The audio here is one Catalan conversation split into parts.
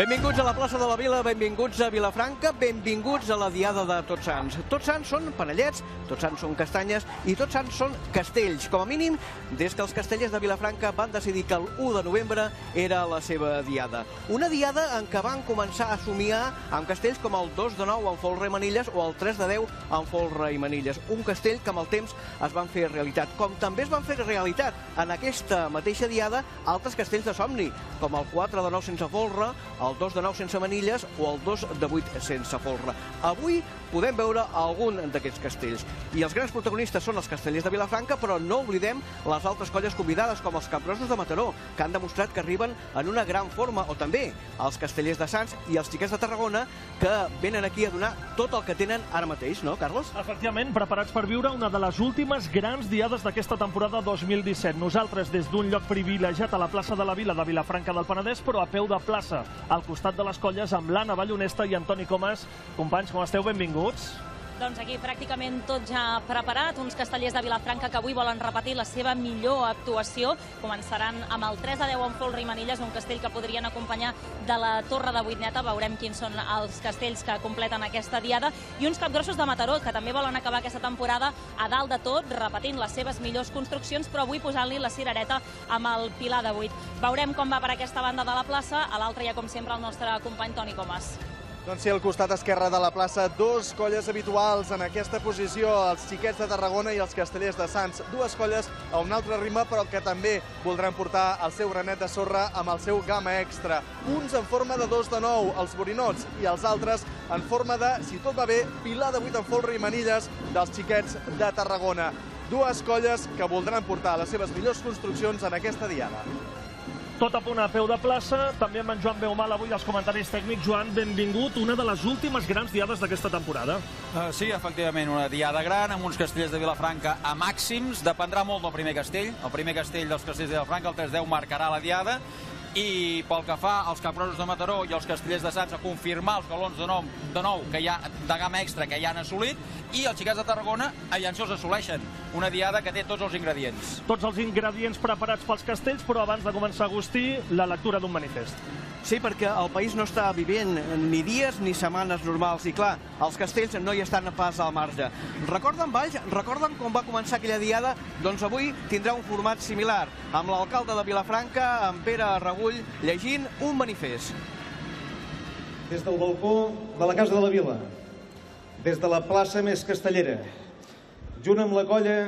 Benvinguts a la plaça de la Vila, benvinguts a Vilafranca, benvinguts a la Diada de Tots Sants. Tots Sants són panellets, Tots Sants són castanyes i Tots Sants són castells. Com a mínim, des que els castellers de Vilafranca van decidir que l'1 de novembre era la seva diada. Una diada en què van començar a somiar amb castells com el 2 de 9 amb folre i manilles o el 3 de 10 amb folre i manilles. Un castell que amb el temps es van fer realitat, com també es van fer realitat en aquesta mateixa diada altres castells de somni, com el 4 de 9 sense folre, el 2 de 9 sense manilles o el 2 de 8 sense folre. Avui podem veure algun d'aquests castells. I els grans protagonistes són els castellers de Vilafranca, però no oblidem les altres colles convidades, com els capgrossos de Mataró, que han demostrat que arriben en una gran forma, o també els castellers de Sants i els xiquets de Tarragona, que venen aquí a donar tot el que tenen ara mateix, no, Carles? Efectivament, preparats per viure una de les últimes grans diades d'aquesta temporada 2017. Nosaltres, des d'un lloc privilegiat a la plaça de la Vila de Vilafranca del Penedès, però a peu de plaça, al costat de les colles, amb l'Anna Vallhonesta i Antoni Comas. Companys, com esteu? Benvinguts. Doncs aquí pràcticament tot ja preparat, uns castellers de Vilafranca que avui volen repetir la seva millor actuació. Començaran amb el 3 de 10 amb folre i manilles, un castell que podrien acompanyar de la Torre de Vuitneta. Veurem quins són els castells que completen aquesta diada. I uns capgrossos de Mataró, que també volen acabar aquesta temporada a dalt de tot, repetint les seves millors construccions, però avui posant-li la cirereta amb el pilar de 8. Veurem com va per aquesta banda de la plaça. A l'altra hi ha, com sempre, el nostre company Toni Comas. Doncs sí, al costat esquerre de la plaça, dos colles habituals en aquesta posició, els xiquets de Tarragona i els castellers de Sants. Dues colles a un altre ritme, però que també voldran portar el seu granet de sorra amb el seu gamma extra. Uns en forma de 2 de 9, els borinots, i els altres en forma de, si tot va bé, pilar de 8 en folre i manilles dels xiquets de Tarragona. Dues colles que voldran portar les seves millors construccions en aquesta diada. Tot a punt a peu de plaça, també amb en Joan Beumal avui als comentaris tècnics. Joan, benvingut, una de les últimes grans diades d'aquesta temporada. Sí, efectivament, una diada gran amb uns castellers de Vilafranca a màxims. Dependrà molt del primer castell. El primer castell dels castellers de Vilafranca, el 3-10, marcarà la diada. I pel que fa als capgrossos de Mataró i els castellers de Sants, a confirmar els galons de nou que hi ha de gamma extra que ja han assolit, i els xiquets de Tarragona, aviam si els assoleixen. Una diada que té tots els ingredients. Tots els ingredients preparats pels castells, però abans de començar, Agustí, la lectura d'un manifest. Sí, perquè el país no està vivint ni dies ni setmanes normals. I clar, els castells no hi estan pas al marge. Recorden, Valls? Recorden com va començar aquella diada? Doncs avui tindrà un format similar, amb l'alcalde de Vilafranca, en Pere Regull, llegint un manifest. Des del balcó de la Casa de la Vila, des de la plaça més castellera, junt amb la colla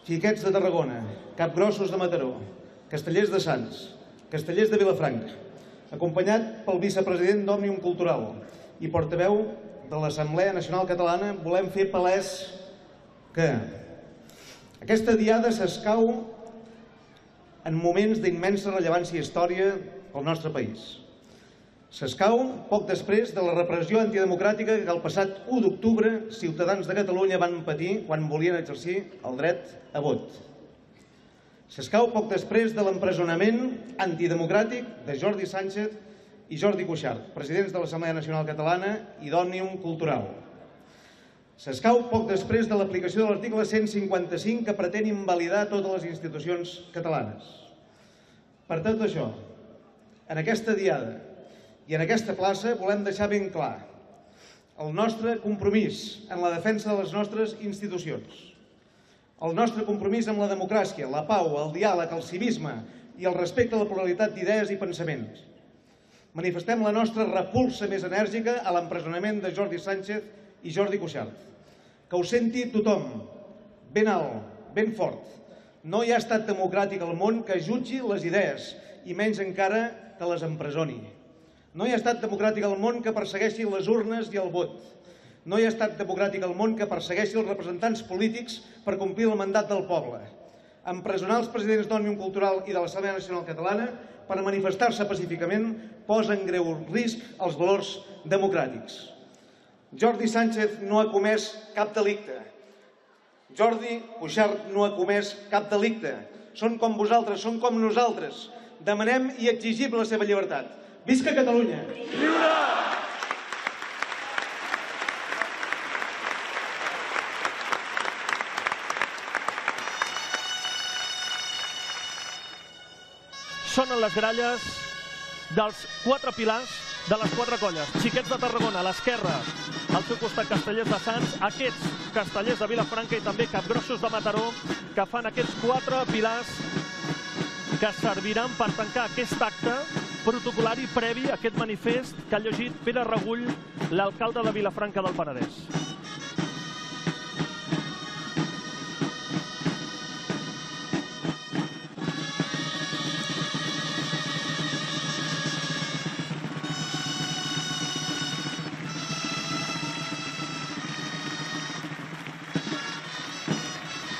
Xiquets de Tarragona, Capgrossos de Mataró, Castellers de Sants, Castellers de Vilafranca, acompanyat pel vicepresident d'Òmnium Cultural i portaveu de l'Assemblea Nacional Catalana, volem fer palès que aquesta diada s'escau en moments d'immensa rellevància històrica pel nostre país. S'escau poc després de la repressió antidemocràtica que el passat 1 d'octubre ciutadans de Catalunya van patir quan volien exercir el dret a vot. S'escau poc després de l'empresonament antidemocràtic de Jordi Sànchez i Jordi Cuixart, presidents de l'Assemblea Nacional Catalana i d'Òmnium Cultural. S'escau poc després de l'aplicació de l'article 155 que pretén invalidar totes les institucions catalanes. Per tot això, en aquesta diada i en aquesta plaça volem deixar ben clar el nostre compromís en la defensa de les nostres institucions, el nostre compromís amb la democràcia, la pau, el diàleg, el civisme i el respecte a la pluralitat d'idees i pensaments. Manifestem la nostra repulsa més enèrgica a l'empresonament de Jordi Sànchez i Jordi Cuixart. Que ho senti tothom, ben alt, ben fort. No hi ha estat democràtic al món que jutgi les idees i menys encara que les empresoni. No hi ha estat democràtic al món que persegueixi les urnes i el vot. No hi ha estat democràtic al món que persegueixi els representants polítics per complir el mandat del poble. Empresonar els presidents d'Òmnium Cultural i de l'Assemblea Nacional Catalana per manifestar-se pacíficament posa en greu risc els valors democràtics. Jordi Sànchez no ha comès cap delicte. Jordi Cuixart no ha comès cap delicte. Són com vosaltres, són com nosaltres. Demanem i exigim la seva llibertat. Visca Catalunya! Viure! Sonen les gralles, dels 4 pilars de les 4 colles. Xiquets de Tarragona, a l'esquerra, al seu costat Castellers de Sants, aquests Castellers de Vilafranca i també Capgrossos de Mataró, que fan aquests 4 pilars que serviran per tancar aquest acte protocolari previ a aquest manifest que ha llegit Pere Regull, l'alcalde de Vilafranca del Penedès.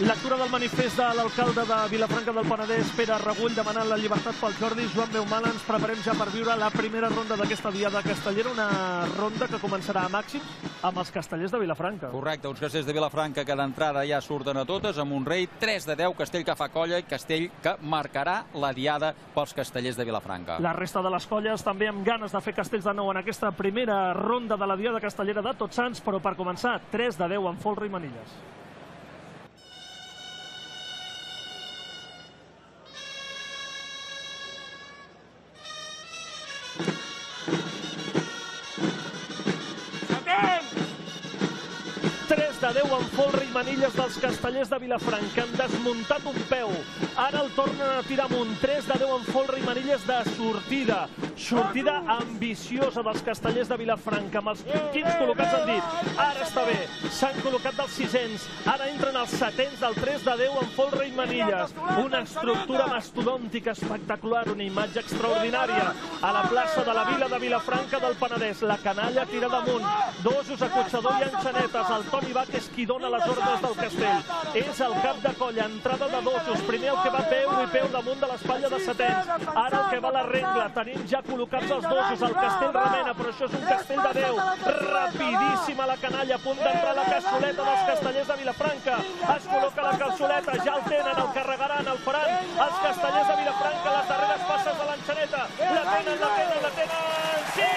Lectura del manifest de l'alcalde de Vilafranca del Penedès, Pere Regull, demanant la llibertat pel Jordi. Joan Beumala, ens preparem ja per viure la primera ronda d'aquesta diada castellera, una ronda que començarà a màxims amb els castellers de Vilafranca. Correcte, uns castells de Vilafranca que d'entrada ja surten a totes, amb un rei 3 de 10, castell que fa colla i castell que marcarà la diada pels castellers de Vilafranca. La resta de les colles també amb ganes de fer castells de nou en aquesta primera ronda de la diada castellera de Tots Sants, però per començar, 3 de 10 amb folre i manilles. De 10 amb folre i manilles dels castellers de Vilafranca. Han desmuntat un peu. Ara el tornen a tirar amunt. 3 de 10 amb folre i manilles de sortida. Sortida ambiciosa dels castellers de Vilafranca. Amb els quins col·locats han dit ara està bé. S'han col·locat dels 600. Ara entren els 700 del 3 de 10 amb folre i manilles. Una estructura mastodòntica espectacular. Una imatge extraordinària. A la plaça de la Vila de Vilafranca del Penedès. La canalla tira damunt. Dosos, acotxador i enxanetes. El Toni Bach és qui dona les ordres del castell. És el cap de colla, entrada de dosos. Primer el que va peu i peu damunt de l'espatlla de setens. Ara el que va la regla. Tenim ja col·locats els dosos. El castell remena, però això és un castell de 10. Rapidíssima la canalla, a punt d'entrar la cassoleta dels castellers de Vilafranca. Es col·loca la cassoleta, ja el tenen, el carregaran, el faran. Els castellers de Vilafranca, les darreres passes de l'enxaneta. La tenen. Sí!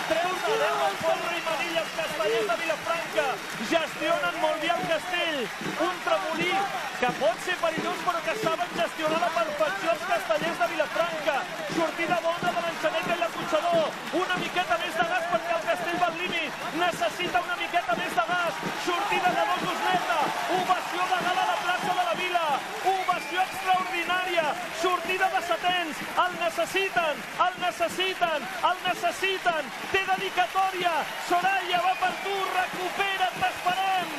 3 de 10 amb folre i manilla els castellers de Vilafranca. Gestionen molt bé el castell. Un tremolí que pot ser perillós però que saben gestionar a la perfecció els castellers de Vilafranca. Sortida bona de l'enxaneta i l'acotxador. Una miqueta més de gas perquè el castell va al límit. Necessita una miqueta més de gas. Sortida de dosos neta. Ovació de gala a la plaça de la Vila. Ovació extraordinària. Sortida de setens. El necessiten. Té dedicatòria. Soraya va per tu. Recupera't, t'esperem.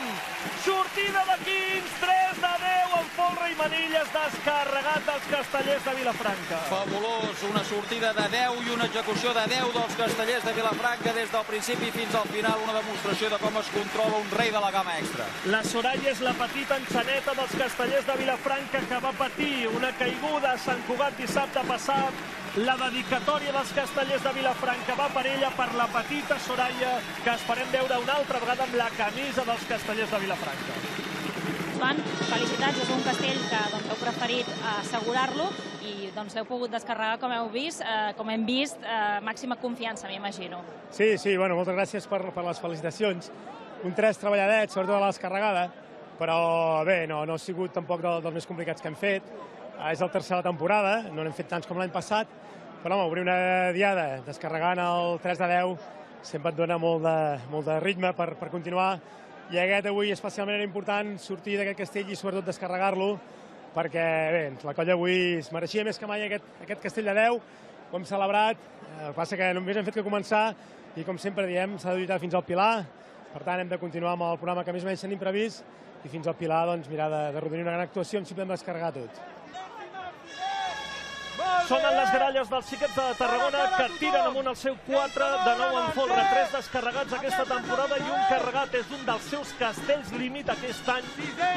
Sortida de 15. 3 de 10 amb folre i manilles. Descarregat dels castellers de Vilafranca. Fabulós, una sortida de 10 i una execució de 10 dels castellers de Vilafranca des del principi fins al final, una demostració de com es controla un rei de la gamma extra. La Soraya és la petita enxaneta dels castellers de Vilafranca que va patir una caiguda a Sant Cugat dissabte passat. La dedicatòria dels castellers de Vilafranca va per ella, per la petita Soraya, que esperem veure una altra vegada amb la camisa dels castellers de Vilafranca. Joan, felicitats, és un castell que heu preferit assegurar-lo i heu pogut descarregar, com hem vist, màxima confiança, m'imagino. Sí, bueno, moltes gràcies per les felicitacions. Un 3 treballadet, sobretot a la descarregada, però bé, no ha sigut tampoc dels més complicats que hem fet. És la tercera temporada, no n'hem fet tants com l'any passat, però home, obrir una diada descarregant el 3 de 10 sempre et dona molt de ritme per continuar. I aquest avui especialment era important sortir d'aquest castell i sobretot descarregar-lo, perquè bé, la colla avui es mereixia més que mai aquest castell de 10, ho hem celebrat, el que passa que només hem fet que començar i com sempre diem, s'ha de lluitar fins al Pilar, per tant hem de continuar amb el programa que més o menys tenim previst i fins al Pilar doncs, mirar de rodonir una gran actuació on sí podem descarregar tot. Sonen les gralles dels xiquets de Tarragona que tiren amunt el seu 4 de 9 en folre. 3 descarregats aquesta temporada i un carregat. És un dels seus castells límit aquest any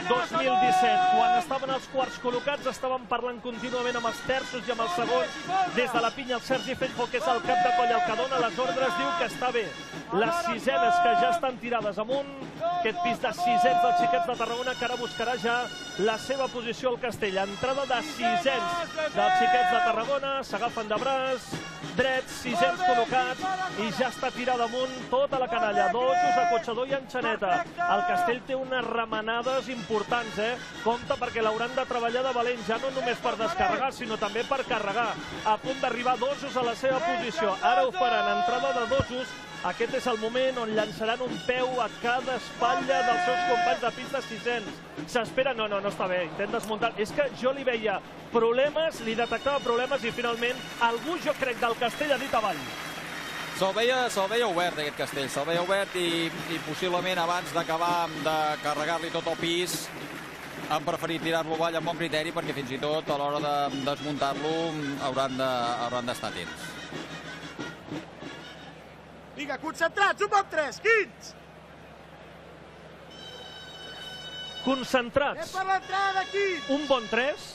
2017. Quan estaven els quarts col·locats estaven parlant contínuament amb els terços i amb els segons. Des de la pinya el Sergi Feijó, que és el cap de colla, el que dona les ordres, diu que està bé. Les sisenes que ja estan tirades amunt, aquest pis de sisens dels xiquets de Tarragona que ara buscarà ja la seva posició al castell. Entrada de sisens dels xiquets de Tarragona, s'agafen de braç, drets, sisens col·locats, i ja està tirada amunt tota la canalla. Dosos, acotxador i enxaneta. El castell té unes remenades importants, Compte perquè l'hauran de treballar de valent, ja no només per descarregar, sinó també per carregar. A punt d'arribar Dosos a la seva posició. Ara ho faran, entrada de Dosos. Aquest és el moment on llançaran un peu a cada espatlla dels seus companys de pista 600. S'espera, no està bé, intent desmuntar. És que jo li veia problemes, li detectava problemes i finalment algú, jo crec, del castell ha dit avall. Se'l veia obert, aquest castell, se'l veia obert i possiblement abans d'acabar de carregar-li tot el pis han preferit tirar-lo avall amb bon criteri perquè fins i tot a l'hora de desmuntar-lo hauran d'estar atents. Vinga, concentrats, un bon 3, 15! Concentrats. Per l'entrada d'aquí! Un bon 3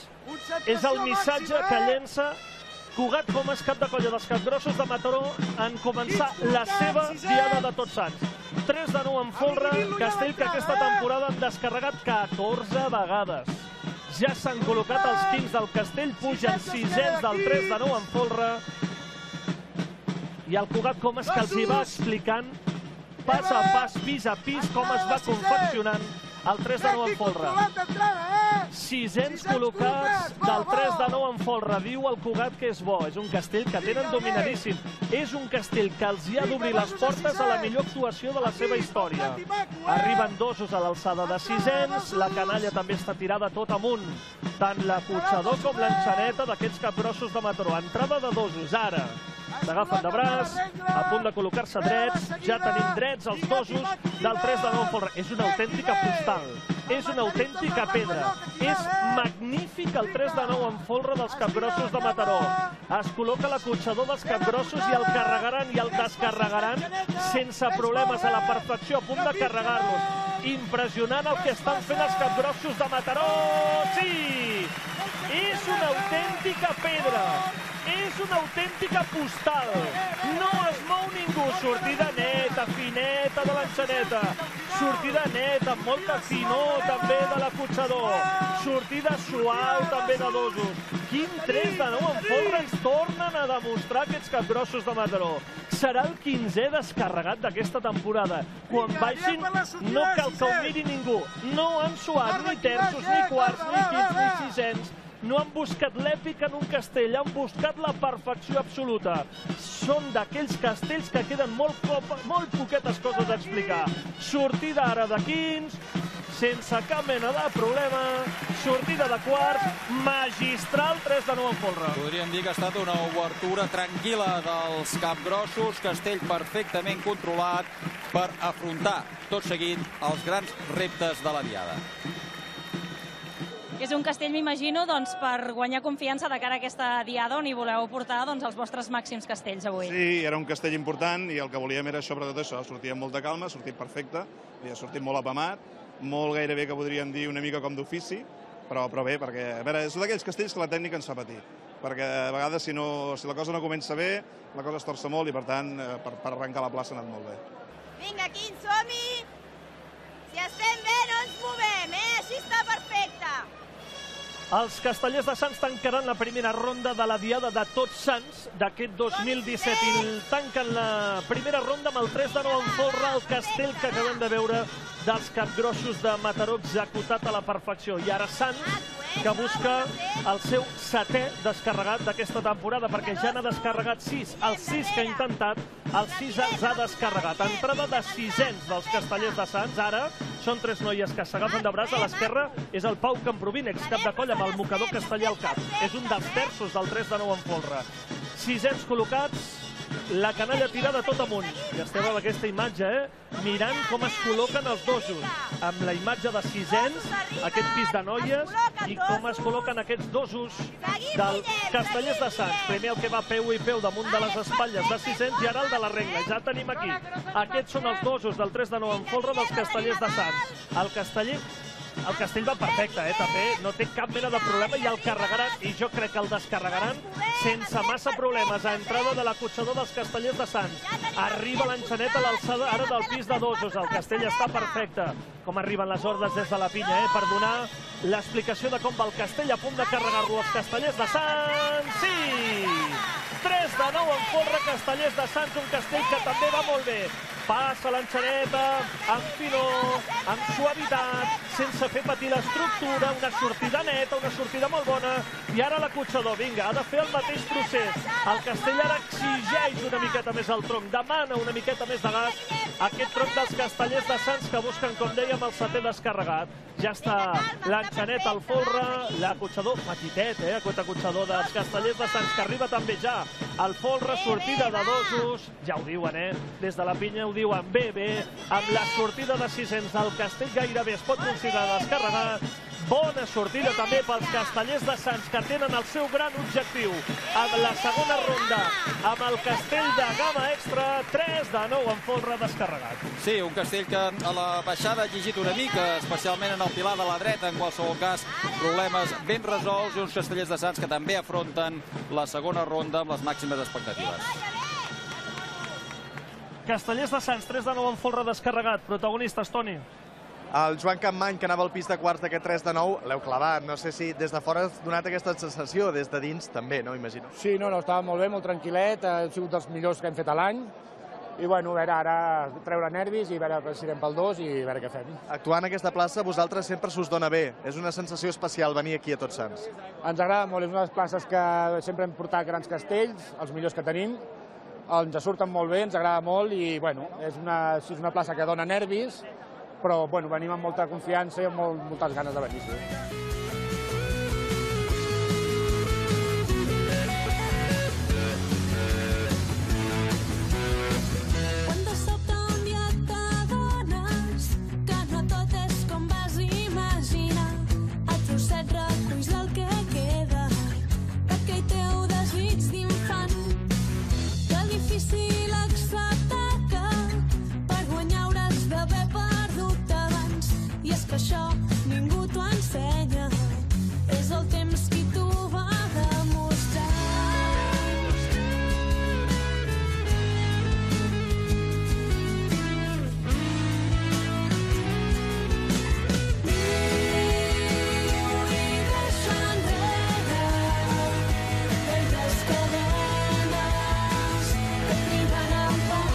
és el missatge que llença Cugat Comas, cap de colla dels Capgrossos de Mataró, en començar la seva diada de Tots Sants. 3 de 9 en folre, castell que aquesta temporada han descarregat 14 vegades. Ja s'han col·locat els kings del castell, pugen 600 del 3 de 9 en folre, i el Cugat Comas que els hi va explicant pas a pas, pis a pis, com es va confeccionant el 3 de 9 en folre. 600 col·locats del 3 de 9 en folre. Diu el Cugat que és bo. És un castell que tenen dominadíssim. És un castell que els hi ha d'obrir les portes a la millor actuació de la seva història. Arriben Dosos a l'alçada de 600. La canalla també està tirada tot amunt. Tant l'acotxador com l'enxaneta d'aquests capgrossos de Mataró. Entrada de Dosos, ara. S'agafen de braç, a punt de col·locar-se drets. Ja tenim drets els Dosos del 3 de 9 en folre. És una autèntica postal. És una autèntica pedra. És magnífic el 3 de 9 en folre dels capgrossos de Mataró. Es col·loca l'acotxador dels capgrossos i el carregaran i el descarregaran sense problemes, a la perfecció, a punt de carregar-los. Impressionant el que estan fent els capgrossos de Mataró. Sí! És una autèntica pedra. És una autèntica postal. No es mou ningú. Sortida neta, fineta de l'enxaneta. Sortida neta, amb molta finor també de l'acotxador. Sortida suau també de Dosos. Quin 3 de 9 en folre ens tornen a demostrar aquests capgrossos de Mataró. Serà el 15è descarregat d'aquesta temporada. Quan baixin no cal que ho miri ningú. No han suat ni terços, ni quarts, ni quints, ni sisens. No han buscat l'èpica en un castell, han buscat la perfecció absoluta. Són d'aquells castells que queden molt poquetes coses a explicar. Sortida ara de quins, sense cap mena de problema. Sortida de quarts, magistral, 3 de 9 en folre. Podríem dir que ha estat una obertura tranquil·la dels capgrossos, castell perfectament controlat per afrontar tot seguit els grans reptes de la diada. És un castell, m'imagino, per guanyar confiança de cara a aquesta diada on hi voleu portar els vostres màxims castells avui. Sí, era un castell important i el que volíem era sobretot això, sortir amb molta calma, sortir perfecte, havia sortit molt apamat, molt gairebé que podríem dir una mica com d'ofici, però bé, perquè a veure, és d'aquells castells que la tècnica ens fa patir, perquè a vegades si la cosa no comença bé, la cosa es torça molt i per tant per arrencar la plaça ha anat molt bé. Vinga, aquí, som-hi! Si estem bé no ens movem, així està perfecte! Els castellers de Sants tancaran la primera ronda de la diada de Tots Sants d'aquest 2017 i tanquen la primera ronda amb el 3 de 9 en folre, el castell que acabem de veure dels capgrossos de Mataró executat a la perfecció. I ara Sants, que busca el seu 7è descarregat d'aquesta temporada, perquè ja n'ha descarregat 6. Els 6 que ha intentat, els 6 els ha descarregat. Entrada de 600 dels castellers de Sants. Ara són 3 noies que s'agafen de braç. A l'esquerra és el Pau Camprovín, excap de colla, amb el mocador casteller al cap. És un dels terços del 3 de 9 en folre. 600 col·locats, la canalla tirada tot amunt. I esteu amb aquesta imatge, mirant com es col·loquen els Dosos. Amb la imatge de 600, aquest pis de noies, i com es col·loquen aquests Dosos dels castellers de Sants. Primer el que va peu i peu damunt de les espatlles de 600 i ara el de la regla. Ja tenim aquí. Aquests són els Dosos del 3 de 9 en folre dels castellers de Sants. El castell va perfecte, també, no té cap mena de problema i el carregaran, i jo crec que el descarregaran sense massa problemes. A entrada de l'acotxador dels castellers de Sants. Arriba l'enxaneta a l'alçada ara del pis de Dosos. El castell està perfecte. Com arriben les hordes des de la pinya, per donar l'explicació de com va el castell a punt de carregar-lo els castellers de Sants. Sí! 3 de de nou en folre, Castellers de Sants, un castell que també va molt bé. Passa l'enxaneta, amb finor, amb suavitat, sense fer patir l'estructura, una sortida neta, una sortida molt bona, i ara l'acotxador, vinga, ha de fer el mateix procés. El castell ara exigeix una miqueta més el tronc, demana una miqueta més de gas, aquest tronc dels Castellers de Sants que busquen, com dèiem, el setè descarregat. Ja està l'enxaneta al folre, l'acotxador petitet, aquest acotxador dels Castellers de Sants, que arriba també ja al folre, sortida de dosos, ja ho diuen, des de la pinya ho diuen bé, amb la sortida de 600 el castell gairebé es pot considerar descarregat. Bona sortida també pels Castellers de Sants, que tenen el seu gran objectiu amb la segona ronda, amb el castell de gamma extra, 3 de 9 en folre descarregat. Sí, un castell que a la baixada ha llegit una mica, especialment en el pilar de la dreta, en qualsevol cas, problemes ben resolts, i uns Castellers de Sants que també afronten la segona ronda amb les màximes expectatives. Castellers de Sants, 3 de 9 en folre descarregat. Protagonistes, Toni. El Joan Campmany, que anava al pis de quarts d'aquest 3 de 9, l'heu clavat. No sé si des de fora has donat aquesta sensació, des de dins també, no? Imagino. Sí, no, estava molt bé, molt tranquil·let, han sigut dels millors que hem fet a l'any. I bueno, a veure, ara treure nervis i a veure si anem pel 2 i a veure què fem. Actuar en aquesta plaça, vosaltres sempre s'us dona bé. És una sensació especial venir aquí a Tots Sants. Ens agrada molt, és una de les places que sempre hem portat grans castells, els millors que tenim. Ens surten molt bé, ens agrada molt i bueno, és una plaça que dona nervis, però bueno, venim amb molta confiança i amb moltes ganes de venir. Sí. Això ningú t'ho ensenya, és el temps qui t'ho va demostrar. I deixar enrere velles cadenes que criden en pau.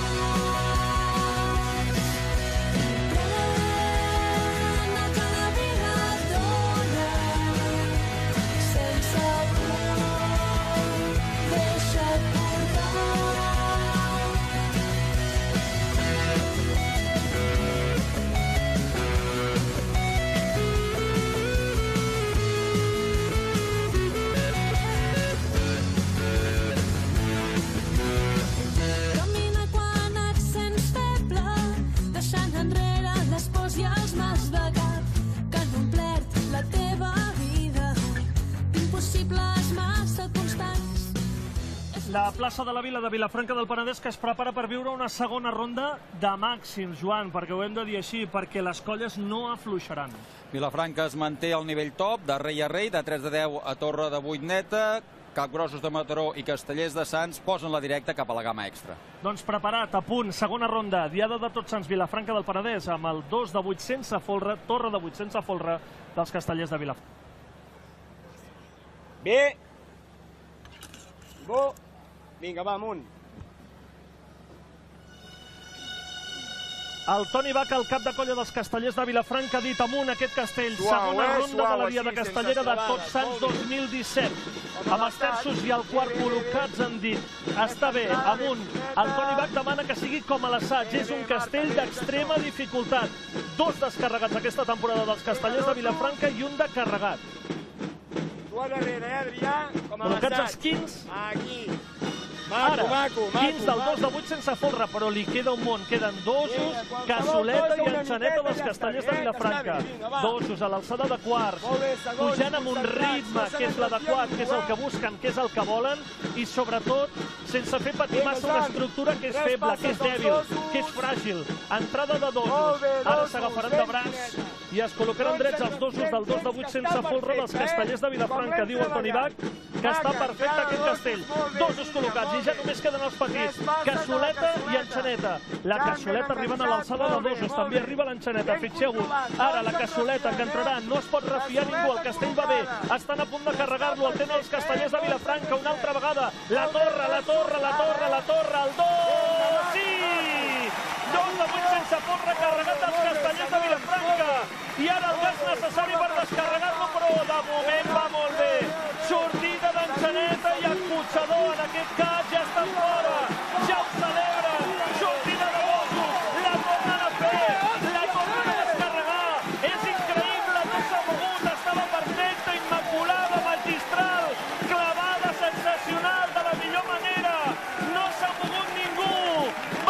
La plaça de la Vila de Vilafranca del Penedès, que es prepara per viure una segona ronda de màxims, Joan, perquè ho hem de dir així, perquè les colles no afluixaran. Vilafranca es manté al nivell top, de rei a rei, de 3 de 10 a torre de 8 neta, Capgrossos de Mataró i Castellers de Sants posen la directa cap a la gamma extra. Doncs preparat, a punt, segona ronda, Diada de Tots Sants, Vilafranca del Penedès, amb el 2 de 8 sense folre, torre de 8 sense folre dels Castellers de Vilafranca. Bé. Bo. Vinga, va, amunt. El Toni Bach, el cap de colla dels Castellers de Vilafranca, ha dit amunt aquest castell. Segona ronda de la Diada Castellera de Tots Sants 2017. Amb els terços i el quart col·locats han dit està bé, amunt. El Toni Bach demana que sigui com a l'assaig. És un castell d'extrema dificultat. 2 descarregats aquesta temporada dels Castellers de Vilafranca i un de carregat. Tu a darrere, Adrià, com a col·locats els l'assaig. 15. Aquí. Ara, Maco. 15 del 2 de 8 sense folre, però li queda un món. Queden dosos, cassoleta i enxaneta dels Castellers de Vilafranca. Dosos a l'alçada de quarts, pujant amb un ritme que és l'adequat, que és el que busquen, que és el que volen, i sobretot sense fer patir massa una estructura que és feble, que és dèbil, que és fràgil. Entrada de dosos, ara s'agafaran de braç i es col·locaran drets els dosos del 2 de 8 sense folre dels castellers de Vilafranca. Diu el Toni Bach que està perfecte aquest castell. Dosos col·locats i ja només queden els petits. Cassoleta i enxaneta. La cassoleta arribant a l'alçada de dosos, també arriba l'enxaneta. Fixeu-vos, ara la cassoleta que entrarà, no es pot refiar ningú, el castell va bé, estan a punt de carregar-lo, el tenen els castellers de Vilafranca una altra vegada. La torre, el 2, sí! 2 de 8 sense folre carregat dels castellers de Vilafranca. I ara el gas necessari per descarregar-lo, però de moment va molt bé. Sortida d'enxaneta i acotxador, en aquest cas ja estan fora. Ja ho celebren. Sortida de dosos. La tornen a fer. La tornen a descarregar. És increïble, no s'ha mogut. Estava perfecta, immaculada, magistral. Clavada sensacional de la millor manera. No s'ha mogut ningú.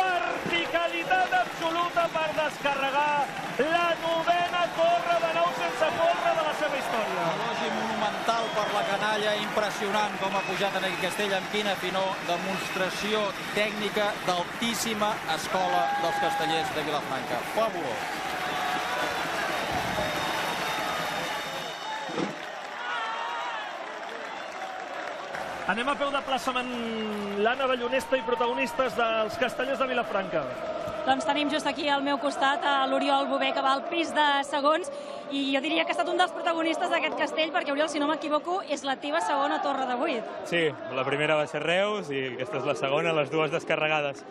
Verticalitat absoluta per descarregar la 9ª torre de nou sense folre de la seva història. Elogi monumental per la canalla, impressionant com ha pujat en aquest castell, amb quina finor, demostració tècnica d'altíssima escola dels castellers de Vilafranca. Fabulós. Anem a peu de plaça amb l'Anna Ballonesta i protagonistes dels castellers de Vilafranca. Doncs tenim just aquí al meu costat a l'Oriol Bové, que va al pis de segons, i jo diria que ha estat un dels protagonistes d'aquest castell, perquè, Oriol, si no m'equivoco, és la teva segona torre de 8. Sí, la primera va ser Reus i aquesta és la segona, les dues descarregades.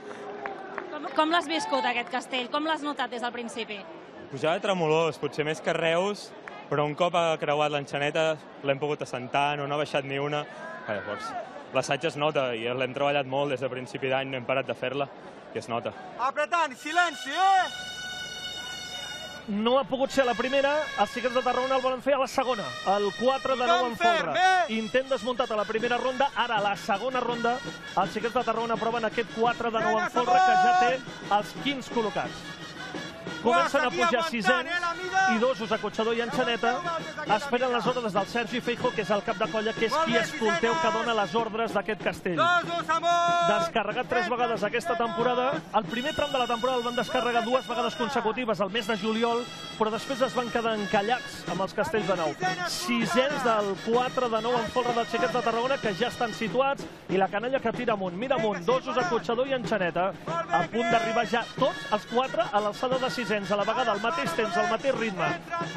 Com l'has viscut, aquest castell? Com l'has notat des del principi? Pujava tremolós, potser més que Reus, però un cop ha creuat l'enxaneta l'hem pogut assentar, no ha baixat ni una. Llavors, l'assaig es nota i l'hem treballat molt des de principi d'any, no hem parat de fer-la i es nota. Apretant, silenci, No ha pogut ser la primera, els Xiquets de Tarragona el volen fer a la segona, el 4 de 9 en folre. Intent desmuntat a la primera ronda, ara a la segona ronda els Xiquets de Tarragona proven aquest 4 de 9 en folre que ja té els 15 col·locats. Comencen a pujar sisens i dosos, acotxador i enxaneta. Esperen les ordres del Sergi Feijó, que és el cap de colla, que és qui escolteu que dona les ordres d'aquest castell. Descarregat 3 vegades aquesta temporada. El primer tram de la temporada el van descarregar 2 vegades consecutives al mes de juliol, però després es van quedar encallats amb els castells de nou. Sisens del 4 de 9 en folre dels Xiquets de Tarragona, que ja estan situats, i la canalla que tira amunt, mira amunt, dosos, acotxador i enxaneta, a punt d'arribar ja tots els 4 a l'alçada de sisens, a la vegada, al mateix temps, al mateix ritme.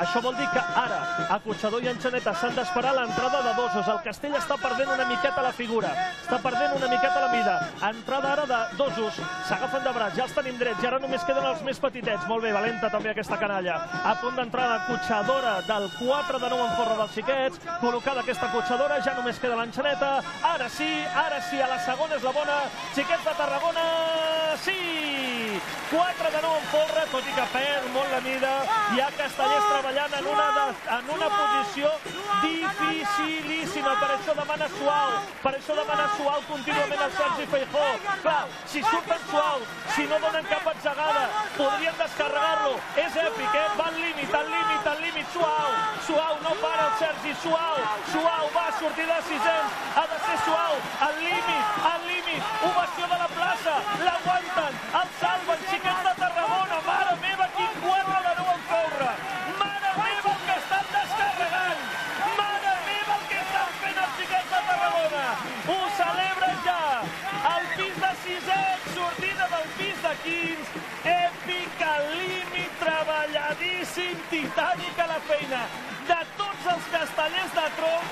Això vol dir que ara, acotxador i enxaneta s'han d'esperar l'entrada de dosos. El castell està perdent una miqueta la figura, està perdent una miqueta la mida. Entrada ara de dosos, s'agafen de braç, ja els tenim drets, i ara només queden els més petitets. Molt bé, valenta també aquesta canalla. A punt d'entrar l'acotxadora del 4 de 9 en folre dels Xiquets, col·locada aquesta acotxadora, ja només queda l'enxaneta. Ara sí, a la segona és la bona. Xiquets de Tarragona, sí! 4 de 9 en folre, tot i que perd molt la mida. Hi ha castellers treballant en una posició dificilíssima. Per això demana suau contínuament el Sergi Feijó. Clar, si surten suau, si no donen cap atzegada, podrien descarregar-lo. És èpic, va al límit, suau, no para el Sergi, suau, va, sortida de sisens, ha de ser suau, al límit, ovació de la plaça, l'aguanten, el salven, Xiquets de Tarragona, mare meva, quin 4 de 9 en folre, mare meva el que estan descarregant, mare meva el que estan fent els Xiquets de Tarragona, ho celebren ja, el pis de sisens, sortida del pis de 15, èpic, al límit, treballadíssim, titànica la feina de tots els castellers de tronc.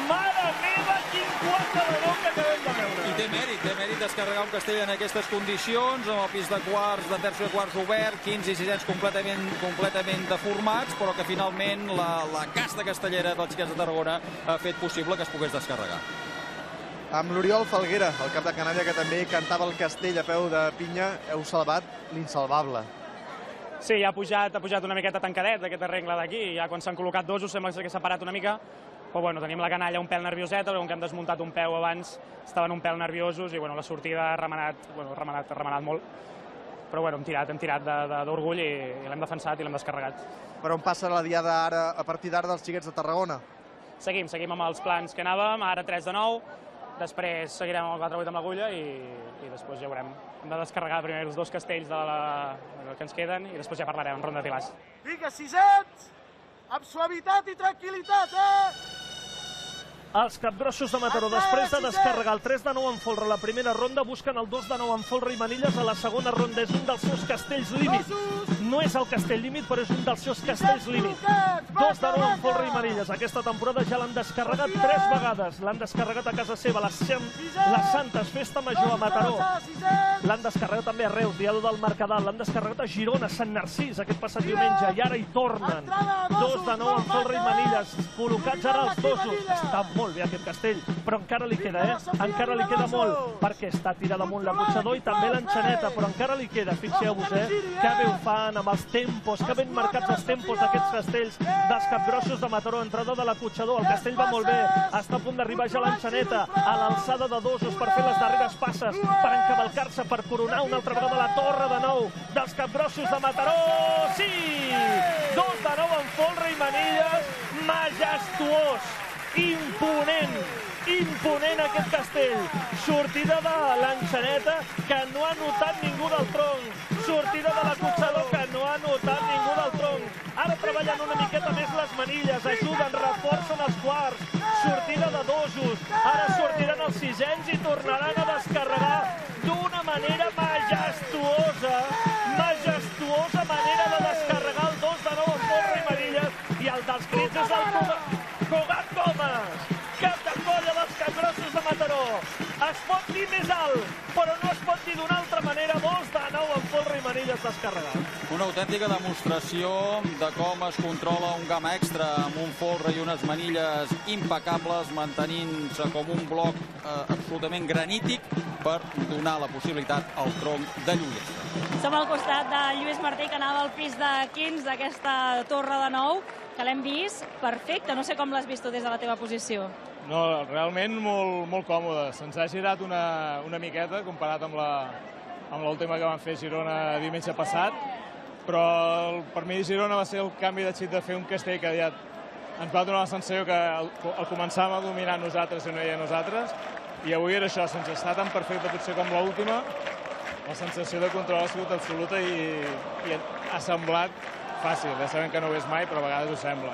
Mare meva, quin 4 de 9 que acabem de veure. I té mèrit descarregar un castell en aquestes condicions, amb el pis de quarts, de terços i quarts obert, 15 i 600 completament deformats, però que finalment la casta castellera dels Xiquets de Tarragona ha fet possible que es pogués descarregar. Amb l'Oriol Falguera, el cap de canalla, que també cantava el castell a peu de pinya, heu salvat l'insalvable. Sí, ja ha pujat una miqueta tancadet aquest rengle d'aquí, ja quan s'han col·locat dosos sembla que s'ha parat una mica, però bueno, tenim la canalla un pèl nervioseta, com que hem desmuntat un peu abans, estaven un pèl nerviosos i bueno, la sortida ha remenat molt, però bueno, hem tirat d'orgull i l'hem defensat i l'hem descarregat. Per on passa la diada ara, a partir d'ara, dels Xiquets de Tarragona? Seguim amb els plans que anàvem, ara 3 de 9, després seguirem el 4-8 amb l'agulla i després ja veurem. Hem de descarregar primer els 2 castells que ens queden i després ja parlarem en ronda de pilars. Vinga, sisets! Amb suavitat i tranquil·litat, Els capgrossos de Mataró, després de descarregar el 3 de 9 en folre a la primera ronda, busquen el 2 de 9 en folre i manilles a la segona ronda. És un dels seus castells límit. No és el castell límit, però és un dels seus castells límit. 2 de 9 en folre i manilles. Aquesta temporada ja l'han descarregat 3 vegades. L'han descarregat a casa seva, les Santes, Festa Major a Mataró. L'han descarregat també a Reus, Diada del Mercadal. L'han descarregat a Girona, Sant Narcís, aquest passat diumenge. I ara hi tornen. 2 de 9 en folre i manilles. Col·locats ara els dosos. Està molt bé aquest castell, però encara li queda, encara li queda molt, perquè està tirat damunt l'acotxador i també l'enxaneta, però encara li queda, fixeu-vos, que bé ho fan amb els tempos, que ben marcats els tempos d'aquests castells dels capgrossos de Mataró. Entrada de l'acotxador, el castell va molt bé, està a punt d'arribar ja l'enxaneta, a l'alçada de dosos per fer les darreres passes, per encavalcar-se, per coronar una altra vegada la torre de 9 dels capgrossos de Mataró. Sí! 2 de 9 en folre i manilles, majestuós, imponent aquest castell. Sortida de l'enxaneta que no ha notat ningú del tronc. Sortida de l'acotxador que no ha notat ningú del tronc. Ara treballen una miqueta més les manilles, ajuden, reforcen els quarts. Sortida de dosos. Ara sortiran els sisens i tornaran a descarregar d'una manera majestuosa. Majestuosa manera de descarregar el 2 de 9 en folre i manilles. I el dels crits és el Cugat Comas, cap de colla dels capgrossos de Mataró. Es pot dir més alt, però no es pot dir d'una altra manera. 2 de 9 en folre i manilles descarregat. Una autèntica demostració de com es controla un gamma extra amb un folre i unes manilles impecables, mantenint-se com un bloc absolutament granític per donar la possibilitat al tronc de lluir. Som al costat de Lluís Martí, que anava al pis de 15 d'aquesta torre de 9, que l'hem vist perfecte. No sé com l'has vist tu des de la teva posició. No, realment molt còmode. Se'ns ha girat una miqueta comparat amb l'última que vam fer a Girona diumenge passat, però per mi Girona va ser el canvi de xip de fer un castell que ja ens va donar la sensació que el començàvem a dominar nosaltres i no hi ha nosaltres, i avui era això, sense estar tan perfecte potser com l'última, la sensació de control ha sigut absoluta i ha semblat fàcil. Ja sabem que no ho és mai, però a vegades ho sembla.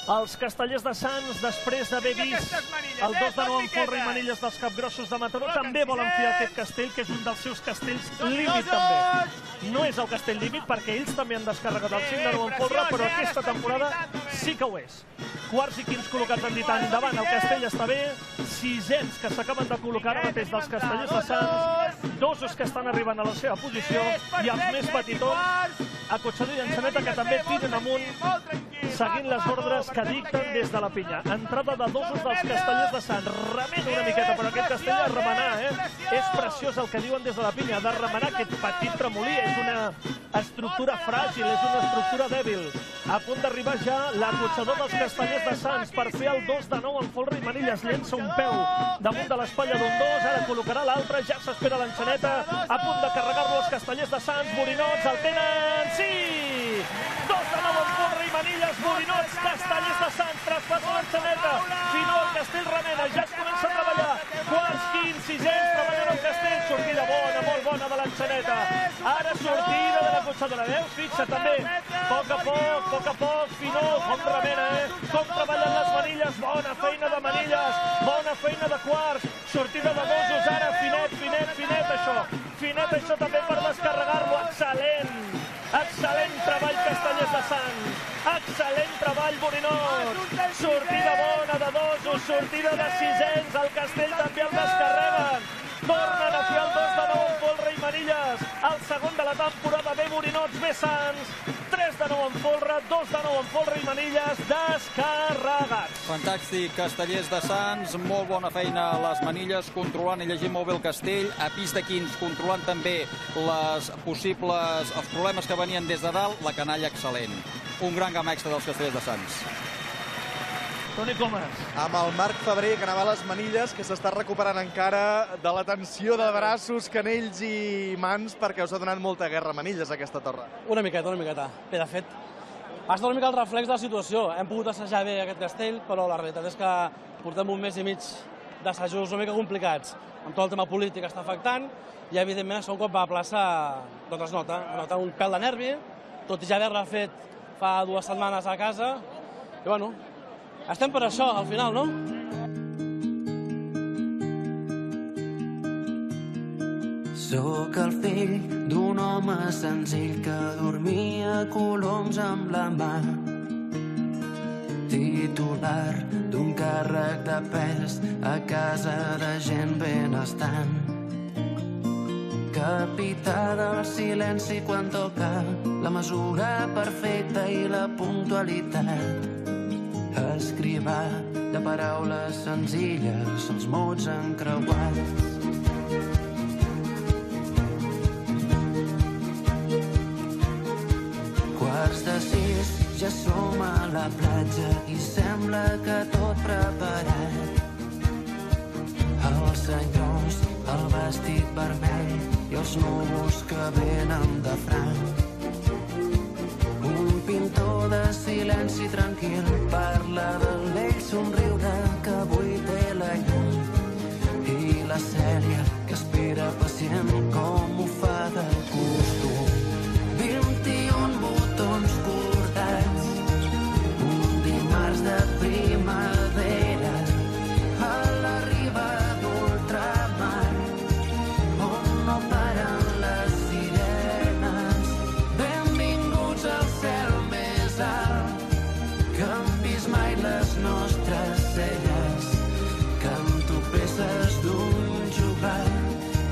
Els castellers de Sants, després d'haver vist el 2 de 9 en folre i manilles dels capgrossos de Mataró, també volen fer aquest castell, que és un dels seus castells límit també. No és el castell límit, perquè ells també han descarregat el 5 de 9 en folre, però aquesta temporada sí que ho és. Quarts i quints col·locats en dit endavant, el castell està bé, sisens que s'acaben de col·locar ara mateix dels castellers de Sants, dosos que estan arribant a la seva posició, i els més petitons, acotxador i enxaneta, que també tiren amunt, seguint les ordres que dicten des de la pinya. Entrada de dosos dels castellers de Sants. Remena una miqueta, però aquest castell ha de remenar, És preciós el que diuen des de la pinya. Ha de remenar aquest petit tremolí. És una estructura fràgil, és una estructura dèbil. A punt d'arribar ja l'acotxador dels castellers de Sants per fer el 2 de 9 en folre i manilles. Llença un peu damunt de l'espatlla d'un dos, ara col·locarà l'altre, ja s'espera l'enxaneta. A punt de carregar-lo els castellers de Sants. Borinots el tenen, sí! 2 de 9 en folre i manilles, Borinots, castellers de Sants, traspassa l'enxaneta. Finó, el castell remena, ja es comença a treballar. Quarts, quints, sisens, treballant el castell. Sortida bona, molt bona de l'enxaneta. Ara sortida de la cotxadora. Veus? Fixa també. A poc a poc, Finó, com remena, Com treballen les manilles. Bona feina de manilles, bona feina de quarts. Sortida de dosos, ara finet, això. Finet, això també per descarregar-lo. Excel·lent treball, castellers de Sants. Excel·lent treball, Borinots. Sortida bona de dosos, sortida de sisens. El castell també el descarreguen. Tornen a fer el 2 de 9 en folre i manilles. El segon de la temporada, bé Borinots, bé Sants. 3 de 9 en folre, 2 de 9 en folre i manilles, descarregats. Fantàstic, castellers de Sants, molt bona feina a les manilles, controlant i llegint molt bé el castell. A pis de quins, controlant també els problemes que venien des de dalt, la canalla excel·lent. Un gran gamma extra dels castellers de Sants. Toni Comas. Amb el Marc Febrer, que anava a les manilles, que s'està recuperant encara de la tensió de braços, canells i mans, perquè us ha donat molta guerra a manilles, aquesta torre. Una miqueta. Bé, de fet, ha estat una mica el reflex de la situació. Hem pogut assajar bé aquest castell, però la realitat és que portem un mes i mig d'assajos una mica complicats. Amb tot el tema polític està afectant i, evidentment, això un cop va a plaça doncs es nota un pèl de nervi, tot i ja haver-la fet fa 2 setmanes a casa. I, bueno, estem per això, al final, no? Sóc el fill d'un home senzill que dormia coloms amb la mà, titular d'un càrrec de pes a casa de gent benestant, capità del silenci quan toca la mesura perfecta i la puntualitat, escrivà de paraules senzilles els mots encreuats. Quarts de 6, ja som a la platja i sembla que tot preparat. Els senyors, el vestit vermell i els núvols que venen de franc. Un pintor de silenci tranquil parla del vell somriure que avui té la llum. I la Cèlia que espera pacient com ho fa de costum. 21 botons cordats, un dimarts de primavera a la riba d'ultramar, on no paren les sirenes. Benvinguts al cel més alt, que han vist mai les nostres celles, canto peces d'un juglar,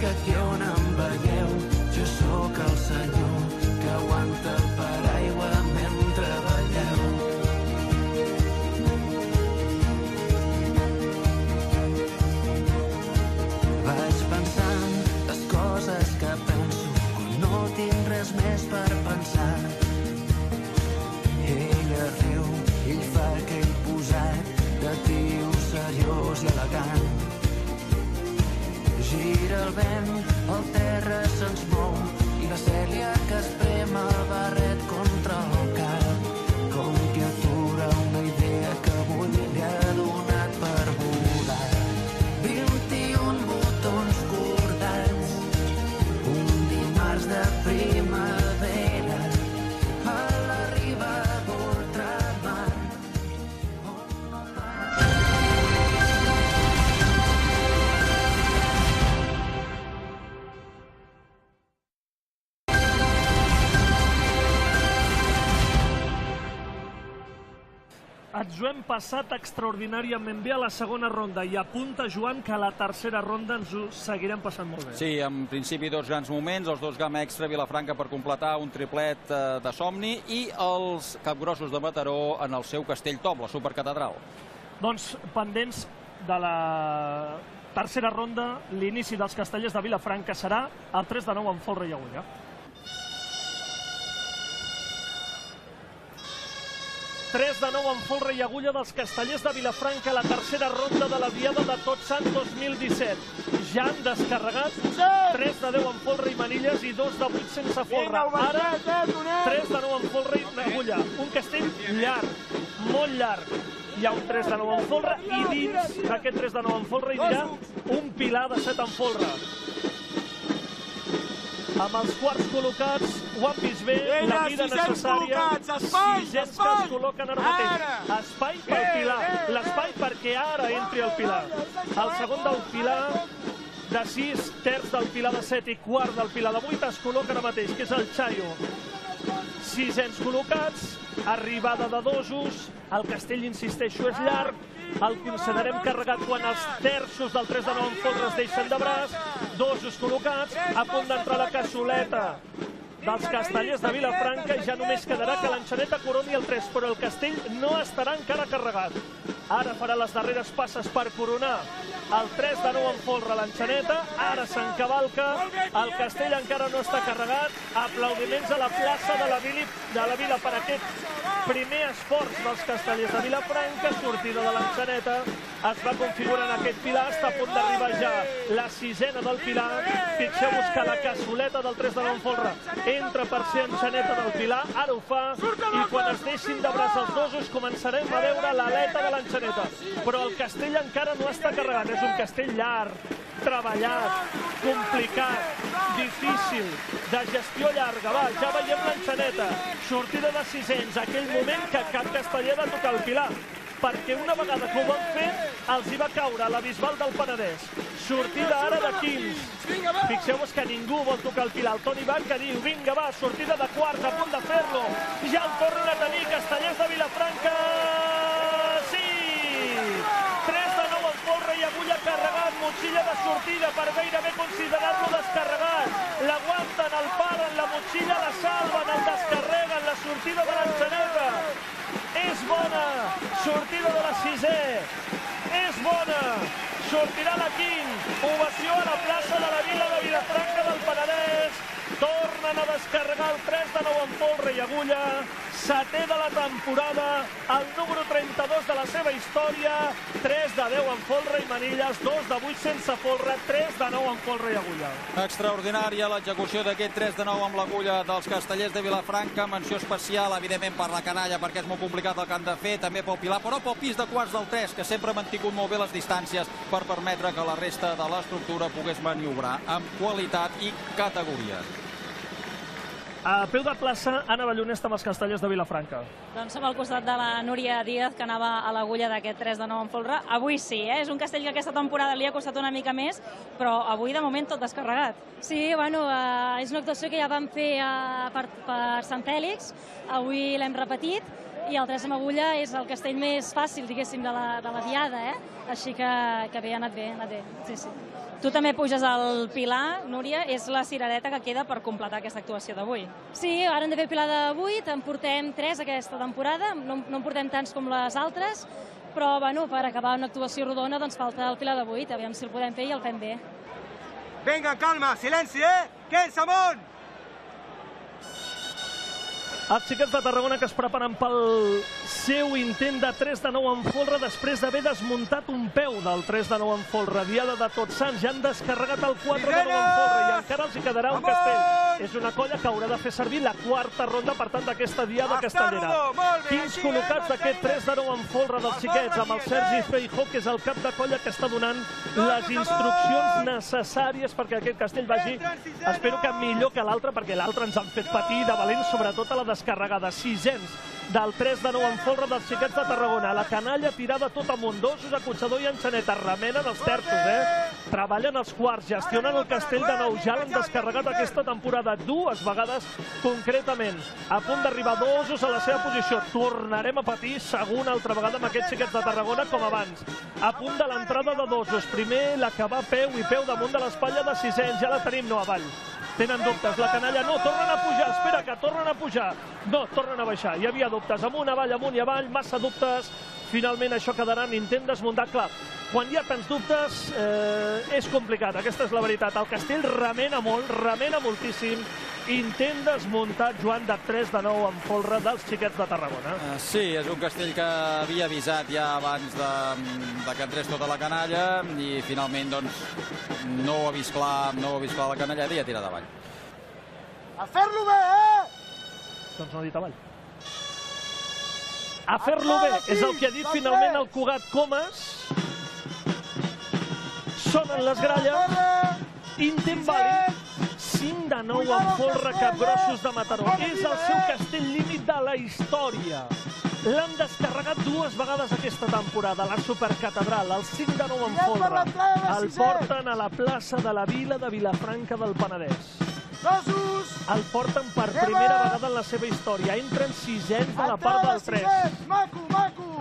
que aquí on em veieu jo sóc el senyor que aguanta el paraigua mentre balleu. Vaig pensant les coses que penso quan no tinc res més per pensar. Ella riu, ell fa aquell posat de tio seriós i elegant. Gira el vent, el terra se'ns mou i la Cèlia que esprema el barret contra el cap, com que atura una idea que avui li ha donat per volar. 21 botons cordats, un dimarts de primavera a la riba d'ultramar. Ens ho hem passat extraordinàriament bé a la segona ronda i apunta, Joan, que a la tercera ronda ens ho seguirem passant molt bé. Sí, en principi 2 grans moments, els 2 gamma extra Vilafranca per completar un triplet de somni i els capgrossos de Mataró en el seu castell top, la supercatedral. Doncs pendents de la tercera ronda, l'inici dels castellers de Vilafranca serà el 3 de 9 amb folre i agulla. 3 de 9 amb folre i agulla dels castellers de Vilafranca a la tercera ronda de la Diada de Tots Sants 2017. Ja han descarregat 3 de 10 amb folre i manilles i 2 de 8 sense folre. Ara, 3 de 9 amb folre i agulla. Un castell llarg, molt llarg. Hi ha un 3 de 9 amb folre i dins d'aquest 3 de 9 amb folre hi anirà un pilar de 7 amb folre. Amb els quarts col·locats ho han vist bé, la mida necessària, 600 que es col·loquen ara mateix. Espai per Pilar, l'espai perquè ara entri el Pilar. El segon del Pilar de 6, terç del Pilar de 7 i quart del Pilar de 8 es col·loca ara mateix, que és el Chayo. 600 col·locats, arribada de dosos, el castell, insisteixo, és llarg, el considerem carregat quan els terços del 3 de 9 en folre es deixen de braç, dosos col·locats, a punt d'entrar la cassoleta dels castellers de Vilafranca i ja només quedarà que l'enxaneta coroni el 3, però el castell no estarà encara carregat. Ara farà les darreres passes per coronar el 3 de 9 en folre l'enxaneta, ara s'encavalca, el castell encara no està carregat, aplaudiments a la plaça de la Vila per aquest primer esforç dels castellers de Vilafranca, sortida de l'enxaneta, es va configurar en aquest pilar, està a punt d'arribar ja la sisena del pilar, fixeu-vos que la cassoleta del 3 de 9 en folre entra per ser enxaneta del pilar, ara ho fa, i quan es deixin de braç els dosos començarem a veure l'aleta de l'enxaneta l'enxaneta. Però el castell encara no està carregat. És un castell llarg, treballat, complicat, difícil, de gestió llarga. Va, ja veiem l'enxaneta. Sortida de 600, aquell moment que cap casteller va tocar el pilar. Perquè una vegada que ho van fer, els hi va caure a la Bisbal del Penedès. Sortida ara de 15. Fixeu-vos que ningú vol tocar el pilar. El Toni Bach que diu, vinga va, sortida de quarts, a punt de fer-lo. Ja el tornen a tenir Castellers de Vilafranca. Sí! 3 de 9 en folre i agulla carregat, motxilla de sortida per gairebé considerar-lo descarregat. L'aguanten, el paren, la motxilla la salven, el descarreguen, la sortida de l'enxaneta. És bona, sortida de la 6è, és bona, sortirà la 15, ovació a la plaça de la Vila de Vilafranca del Penedès, tornen a descarregar el 3 de 9 en folre i agulla, 7è de la temporada, el número 32 de la seva història, 3 de 10 en folre i manilles, 2 de 8 sense folre, 3 de 9 en folre i agulla. Extraordinària l'execució d'aquest 3 de 9 amb l'agulla dels Castellers de Vilafranca, menció especial, evidentment, per la canalla, perquè és molt complicat el que han de fer, també pel pilar, però pel pis de quarts del 3, que sempre ha mantingut molt bé les distàncies per permetre que la resta de l'estructura pogués maniobrar amb qualitat i categoria. A peu de plaça, Anna Ballonest amb els Castellers de Vilafranca. Doncs som al costat de la Núria Díaz, que anava a l'agulla d'aquest 3 de 9 en folre. Avui sí, és un castell que aquesta temporada li ha costat una mica més, però avui de moment tot descarregat. Sí, bueno, és una actuació que ja vam fer per Sant Fèlix, avui l'hem repetit, i el 3 amb agulla és el castell més fàcil, diguéssim, de la diada, així que bé, ha anat bé, sí, sí. Tu també puges al pilar, Núria, és la cirereta que queda per completar aquesta actuació d'avui. Sí, ara hem de fer pilar de 8, en portem 3 aquesta temporada, no en portem tants com les altres, però bueno, per acabar una actuació rodona doncs falta el pilar de 8, aviam si el podem fer i el fem bé. Vinga, calma, silenci, Que és amunt! Els xiquets de Tarragona que es preparen pel seu intent de 3 de 9 en folre després d'haver desmuntat un peu del 3 de 9 en folre. Diada de Tots Sants, ja han descarregat el 4 de 9 en folre i encara els hi quedarà un castell. És una colla que haurà de fer servir la quarta ronda, per tant, d'aquesta diada castellera. 15 col·locats d'aquest 3 de 9 en folre dels xiquets, amb el Sergi Feijó, que és el cap de colla que està donant les instruccions necessàries perquè aquest castell vagi, espero que millor que l'altre, perquè l'altre ens han fet patir de valent, sobretot a la descarregada. 600 del 3 de 9 en folre dels xiquets de Tarragona. La canalla tirada tot amunt, dosos, acotxador i enxaneta. Remenen els terços, treballen els quarts, gestionen el castell de nou. Ja l'han descarregat aquesta temporada 2 vegades concretament. A punt d'arribar dosos a la seva posició. Tornarem a patir segona altra vegada amb aquests xiquets de Tarragona com abans. A punt de l'entrada de dosos. Primer l'acabar peu i peu damunt de l'espatlla de 600. Ja la tenim, no avall. Tenen dubtes, la canalla no, tornen a pujar, espera que tornen a pujar, no, tornen a baixar, hi havia dubtes, amunt i avall, massa dubtes, finalment això quedarà en intent desmuntar, clar, quan hi ha tants dubtes és complicat, aquesta és la veritat, el castell remena molt, remena moltíssim, intent desmuntat, Joan, de 3 de 9 en folre dels xiquets de Tarragona. Sí, és un castell que havia avisat ja abans de que entrés tota la canalla i finalment doncs no ho ha vist clar la canallada i ha tirat avall. A fer-lo bé, Doncs no ha dit avall. A fer-lo bé, és el que ha dit finalment el Cugat Comas. Sonen les gralles, intent vàlid, 5 de 9 en folre Capgrossos de Mataró. És el seu castell límit de la història. L'han descarregat 2 vegades aquesta temporada, la Supercatedral, el 5 de 9 en folre. El porten a la plaça de la Vila de Vilafranca del Penedès. El porten per primera vegada en la seva història. Entren 600 de la part del 3.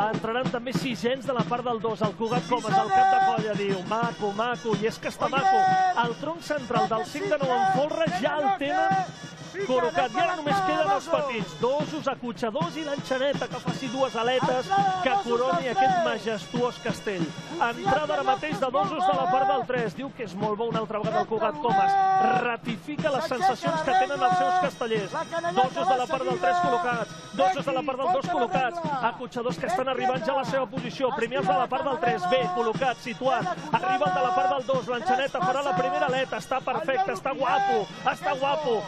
Entraran també 600 de la part del 2. El Cugat Comas, el cap de colla, diu maco, maco, i és que està maco. El tronc central del 5 de 9 en folre ja el tenen col·locat. I ara només queden els petits, dosos, acotxadors i l'enxaneta, que faci 2 aletes que coroni aquest majestuós castell. Entrada ara mateix de dosos de la part del 3. Diu que és molt bo una altra vegada el Cugat Comas. Ratifica les sensacions que tenen els seus castellers. Dosos de la part del 3 col·locats, dosos de la part del 2 col·locats, acotxadors que estan arribant ja a la seva posició. Primer els de la part del 3, bé, col·locat, situat. Arriba el de la part del 2, l'enxaneta farà la primera aleta. Està perfecte, està guapo,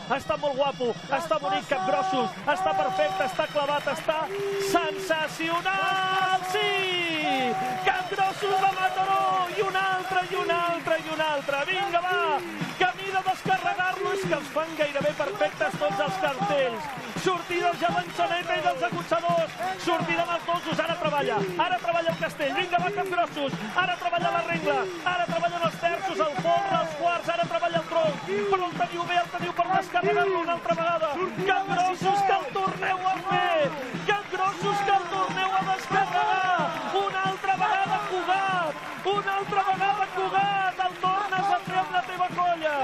està molt guapo, està bonic, capgrossos, està perfecte, està clavat, està sensacional! Sí! Capgrossos de Mataró! I un altre, i un altre, i un altre. Vinga, va! Camí de descarregar-lo, és que els fan gairebé perfectes tots els cartells. Sortida ja d'Enxaneta i dels acotxadors. Sortida amb els dosos, ara treballa el castell. Vinga, va, capgrossos, ara treballa la rengla, ara treballen els terços, el folre, els quarts, ara treballa el tronc. Però el teniu bé, el teniu per descarregar-lo una altra vegada. Capgrossos, que el torneu a fer! Capgrossos, que el torneu a descarregar! Una altra vegada, Cugat! Una altra vegada, Cugat! El tornes a fer amb la teva colla!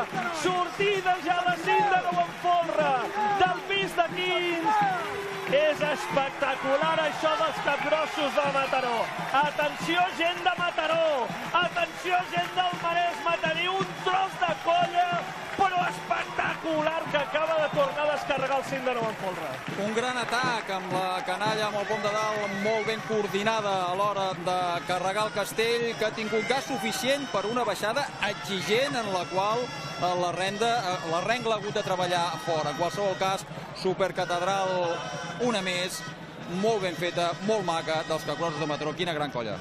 Sortida ja de 5 de 9 en folre! Del pis de 15! És espectacular això dels capgrossos de Mataró! Atenció, gent de Mataró! Atenció, gent del Maresme! Teniu un tros de colla, però espectacular, que acaba de tornar a descarregar el 5 de 9 en folre. Un gran atac amb la canalla, amb el pom de dalt, molt ben coordinada a l'hora de carregar el castell, que ha tingut gas suficient per una baixada exigent en la qual la rengla ha hagut de treballar fora. En qualsevol cas, supercatedral una més, molt ben feta, molt maca, dels capgrossos de Mataró. Quina gran colla.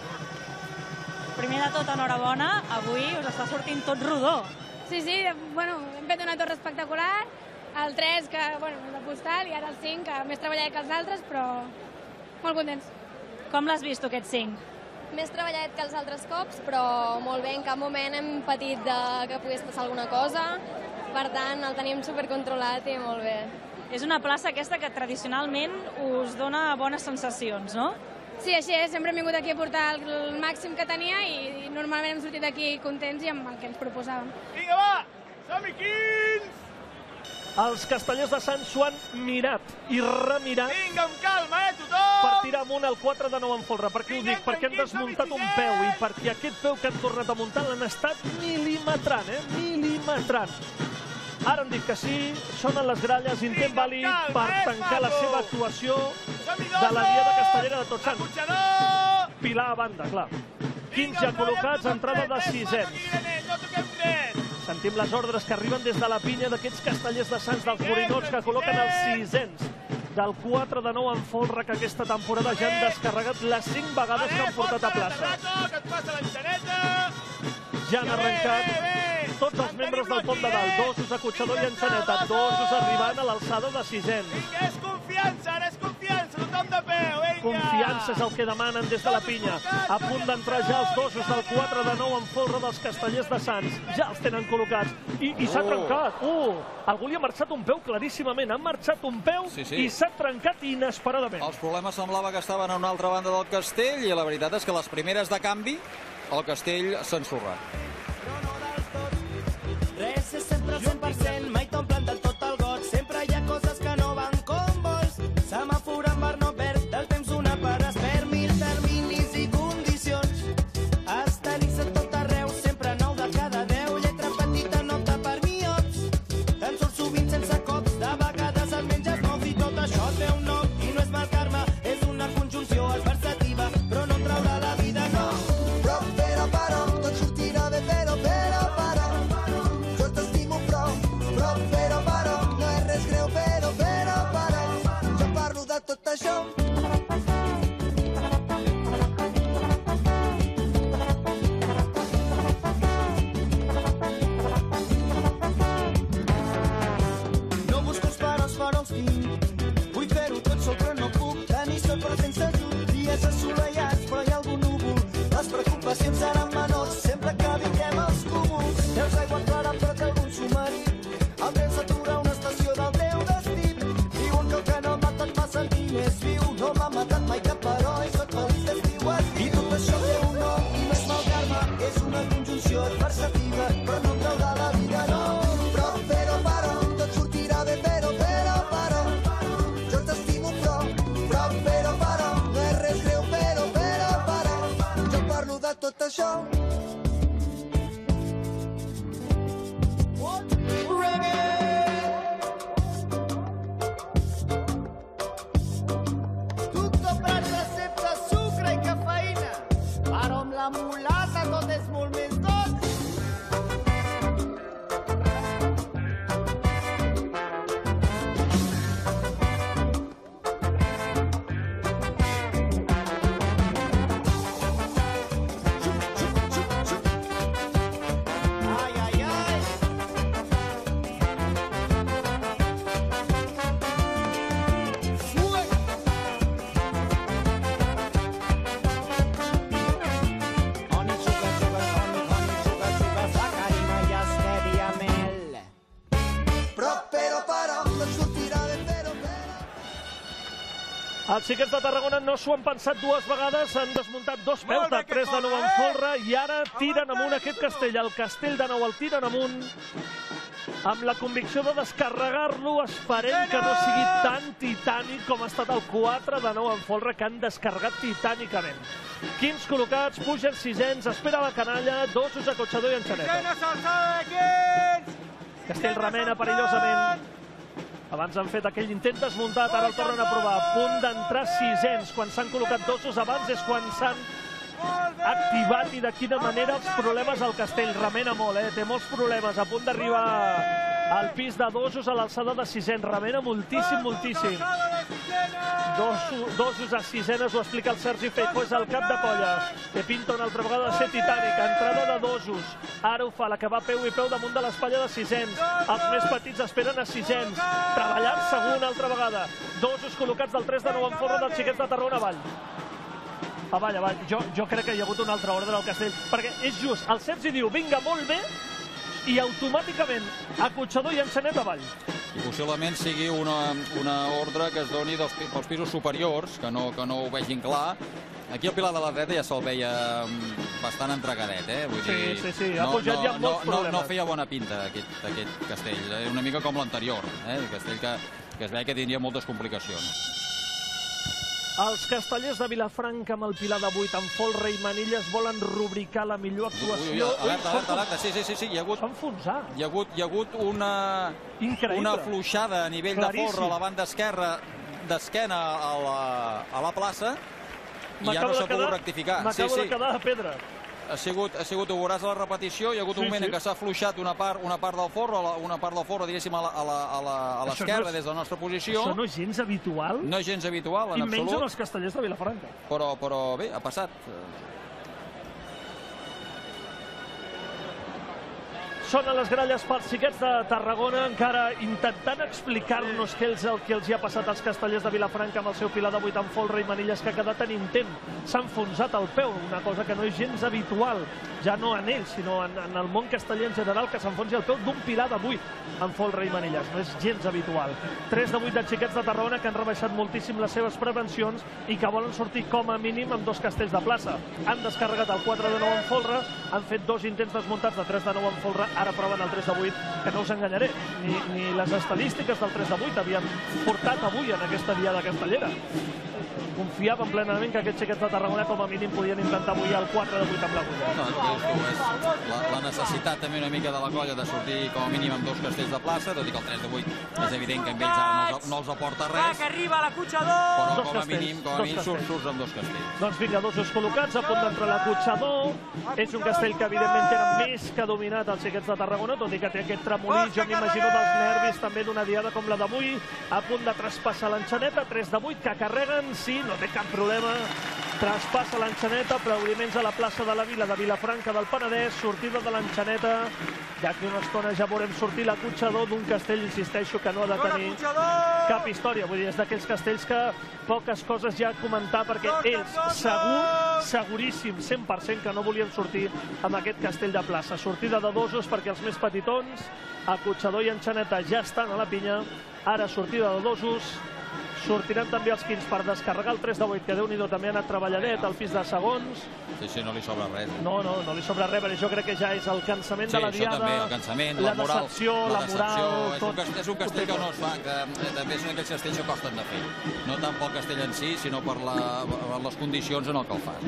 Primer de tot, enhorabona, avui us està sortint tot rodó. Sí, bueno, hem fet una torre espectacular, el 3, que, bueno, de postal, i ara el 5, que més treballat que els altres, però molt contents. Com l'has vist, aquest 5? Més treballat que els altres cops, però molt bé, en cap moment hem patit que pogués passar alguna cosa, per tant, el tenim supercontrolat i molt bé. És una plaça aquesta que tradicionalment us dona bones sensacions, no? Sí, així és, sempre hem vingut aquí a portar el màxim que tenia i normalment hem sortit d'aquí contents i amb el que ens proposàvem. Vinga, va! Som-hi, 15! Els castellers de Sants s'ho han mirat i remirat. Vinga, amb calma, tothom! Per tirar amunt el 4 de 9 en folre. Per què ho dic? Perquè han desmuntat un peu i perquè aquest peu que han tornat a muntar l'han estat mil·limetrant, mil·limetrant. Ara han dit que sí, sonen les gralles, intent vàlid per tancar la seva actuació de la Diada Castellera de Tots Sants. Pilar a banda, clar. 15 ja col·locats, entrada de 600. Sentim les ordres que arriben des de la pinya d'aquests castellers de Sants, dels Morinots, que col·loquen els 600. Del 4 de 9 en folre, que aquesta temporada ja han descarregat les 5 vegades que han portat a plaça. Ja han arrencat tots els membres del pom de dalt, dosos, acotxador i enxaneta, dosos arribant a l'alçada de 600. Vinga, és confiança, ara és confiança, tothom de peu, vinga! Confiança és el que demanen des de la pinya. A punt d'entrar ja els dosos del 4 de 9 en folre dels castellers de Sants. Ja els tenen col·locats. I s'ha trencat. Algú li ha marxat un peu claríssimament. Ha marxat un peu i s'ha trencat inesperadament. Els problemes semblava que estaven a una altra banda del castell i la veritat és que les primeres de canvi el castell s'ha ensorrat. Res és sempre al 100%, mai t'omplen del tot el got. Sempre hi ha coses que no van com vols. Semàfor en verd no verd, del temps una pares per 1000 terminis i condicions. Estanissa tot arreu, sempre 9 de cada 10. Lletra petita, nota per miots. Te'n surts sovint sense cops, de vegades el menges nous i tot això té un nom. I no és mal karma, és una conjunció adversativa, però no en traurà la vida, no. Però, tot sortirà bé, però, tot això. No busco els farols tinc. Vull fer-ho tot sol però no puc. Tenir sol però sense ajut. Dies assolellats però hi ha algun núvol. Les preocupacions seran menors sempre que vinguem als comuns. Veus aigua clara però té algun submarí. El tren s'atura a una estació del teu destí. Diuen que el que no mata et fa sentir més viu. No m'ha matat mai cap però i soc feliç d'estiu estiu. I tot això té un nom i no és mal karma. És una conjunció adversativa però no em traurà la vida, no. Però, tot sortirà bé, però, jo t'estimo, però, no és res greu, però, jo parlo de tot això. La mulata tot és molt més tot. Els xiquets de Tarragona no s'ho han pensat dues vegades, han desmuntat dos peus de 3 de 9 en folre i ara tiren amunt aquest castell. El castell de nou el tiren amunt amb la convicció de descarregar-lo. Esperem que no sigui tan titànic com ha estat el 4 de 9 en folre, que han descarregat titànicament. 15 col·locats, pugen sisens, espera la canalla, Dosos, Acotxador i Enxaneta. Castell remena perillosament. Abans han fet aquell intent desmuntat, ara el tornen a provar. A punt d'entrar sisens. Quan s'han col·locat Dosos abans és quan s'han activat i de quina manera els problemes al castell. Remena molt, té molts problemes. A punt d'arribar al pis de Dosos a l'alçada de sisens. Remena moltíssim, moltíssim. Dosos a sisenes, ho explica el Sergi Feijó, és el cap de colla. Que pinta una altra vegada de ser titànica. Entrada de Dosos. Ara ho fa, la que va peu i peu damunt de l'espatlla de sisens. Els més petits esperen a sisens. Treballant segur una altra vegada. Dosos col·locats del 3 de 9 en folre dels xiquets de Tarragona avall. Avall. Jo crec que hi ha hagut una altra ordre al castell. Perquè és just, el Sergi diu, vinga, molt bé, i automàticament Acotxador i Enxaneta avall. I possiblement sigui una ordre que es doni pels pisos superiors, que no ho vegin clar. Aquí al Pilar de la Dreta ja se'l veia bastant entregadet, Vull dir, sí, ha pujat ja amb molts problemes. No feia bona pinta aquest castell, una mica com l'anterior, el castell que es veia que tindria moltes complicacions. Els castellers de Vilafranca amb el Pilar de 8 en folre i manilles volen rubricar la millor actuació. Alerta, sí, hi ha hagut una afluixada a nivell de folre a la banda esquerra d'esquena a la plaça i ja no s'ha pogut rectificar. M'acabo de quedar a pedra. Ha sigut, ho veuràs a la repetició, hi ha hagut un moment en què s'ha afluixat una part del forro, diguéssim, a l'esquerra des de la nostra posició. Això no és gens habitual? No és gens habitual, en absolut. I menys en els castellers de Vilafranca. Però bé, ha passat. Sonen les gralles pels xiquets de Tarragona, encara intentant explicar-nos què és el que els hi ha passat als castellers de Vilafranca amb el seu Pilar de 8 en folre i manilles, que ha quedat en intent. S'ha enfonsat el peu, una cosa que no és gens habitual, ja no en ells, sinó en el món casteller en general, que s'enfonsi el peu d'un Pilar de 8 en folre i manilles. No és gens habitual. 3 de 8 de xiquets de Tarragona que han rebaixat moltíssim les seves prevencions i que volen sortir com a mínim amb 2 castells de plaça. Han descarregat el 4 de 9 en folre, han fet 2 intents desmuntats de 3 de 9 en folre, ara proven el 3 de 8, que no us enganyaré, ni les estadístiques del 3 de 8 havien portat avui en aquesta diada castellera. Confiaven plenament que aquests xiquets de Tarragona com a mínim podien intentar avui el 4 de 8 amb l'agulla. La necessitat també una mica de la colla de sortir com a mínim amb 2 castells de plaça, tot i que el 3 de 8 és evident que amb ells ara no els aporta res, que arriba l'Acotxador! Però com a mínim surts amb 2 castells. Doncs vinga, Dosos col·locats, a punt d'entrar l'Acotxador. És un castell que evidentment tenen més que dominat els xiquets de Tarragona, tot i que té aquest tremolí, jo m'imagino dels nervis també d'una diada com la d'avui, a punt de traspassar l'Enxaneta, 3 de 8 que carreguen, sí, no té cap problema, traspassa l'Enxaneta, aplaudiments a la plaça de la Vila de Vilafranca del Penedès, sortida de l'Enxaneta, d'aquí una estona ja veurem sortir l'Acotxador d'un castell, insisteixo, que no ha de tenir cap història, vull dir, és d'aquells castells que poques coses ja a comentar, perquè ells seguríssim, 100% que no volien sortir amb aquest castell de plaça. Sortida de Dosos perquè els més petitons, Acotxador i Enxaneta ja estan a la pinya, ara sortida de Dosos, sortiran també els 15 per descarregar el 3 de 8, que Déu-n'hi-do també ha anat treballadet al pis de segons. Sí, no li sobra res. No li sobra res, perquè jo crec que ja és el cansament de la diada, també, el cansament, la decepció, la moral... És un castell que no es fa, que també és un d'aquells castells que costen de fer. No tant pel castell en si, sinó per les condicions en el que el fas.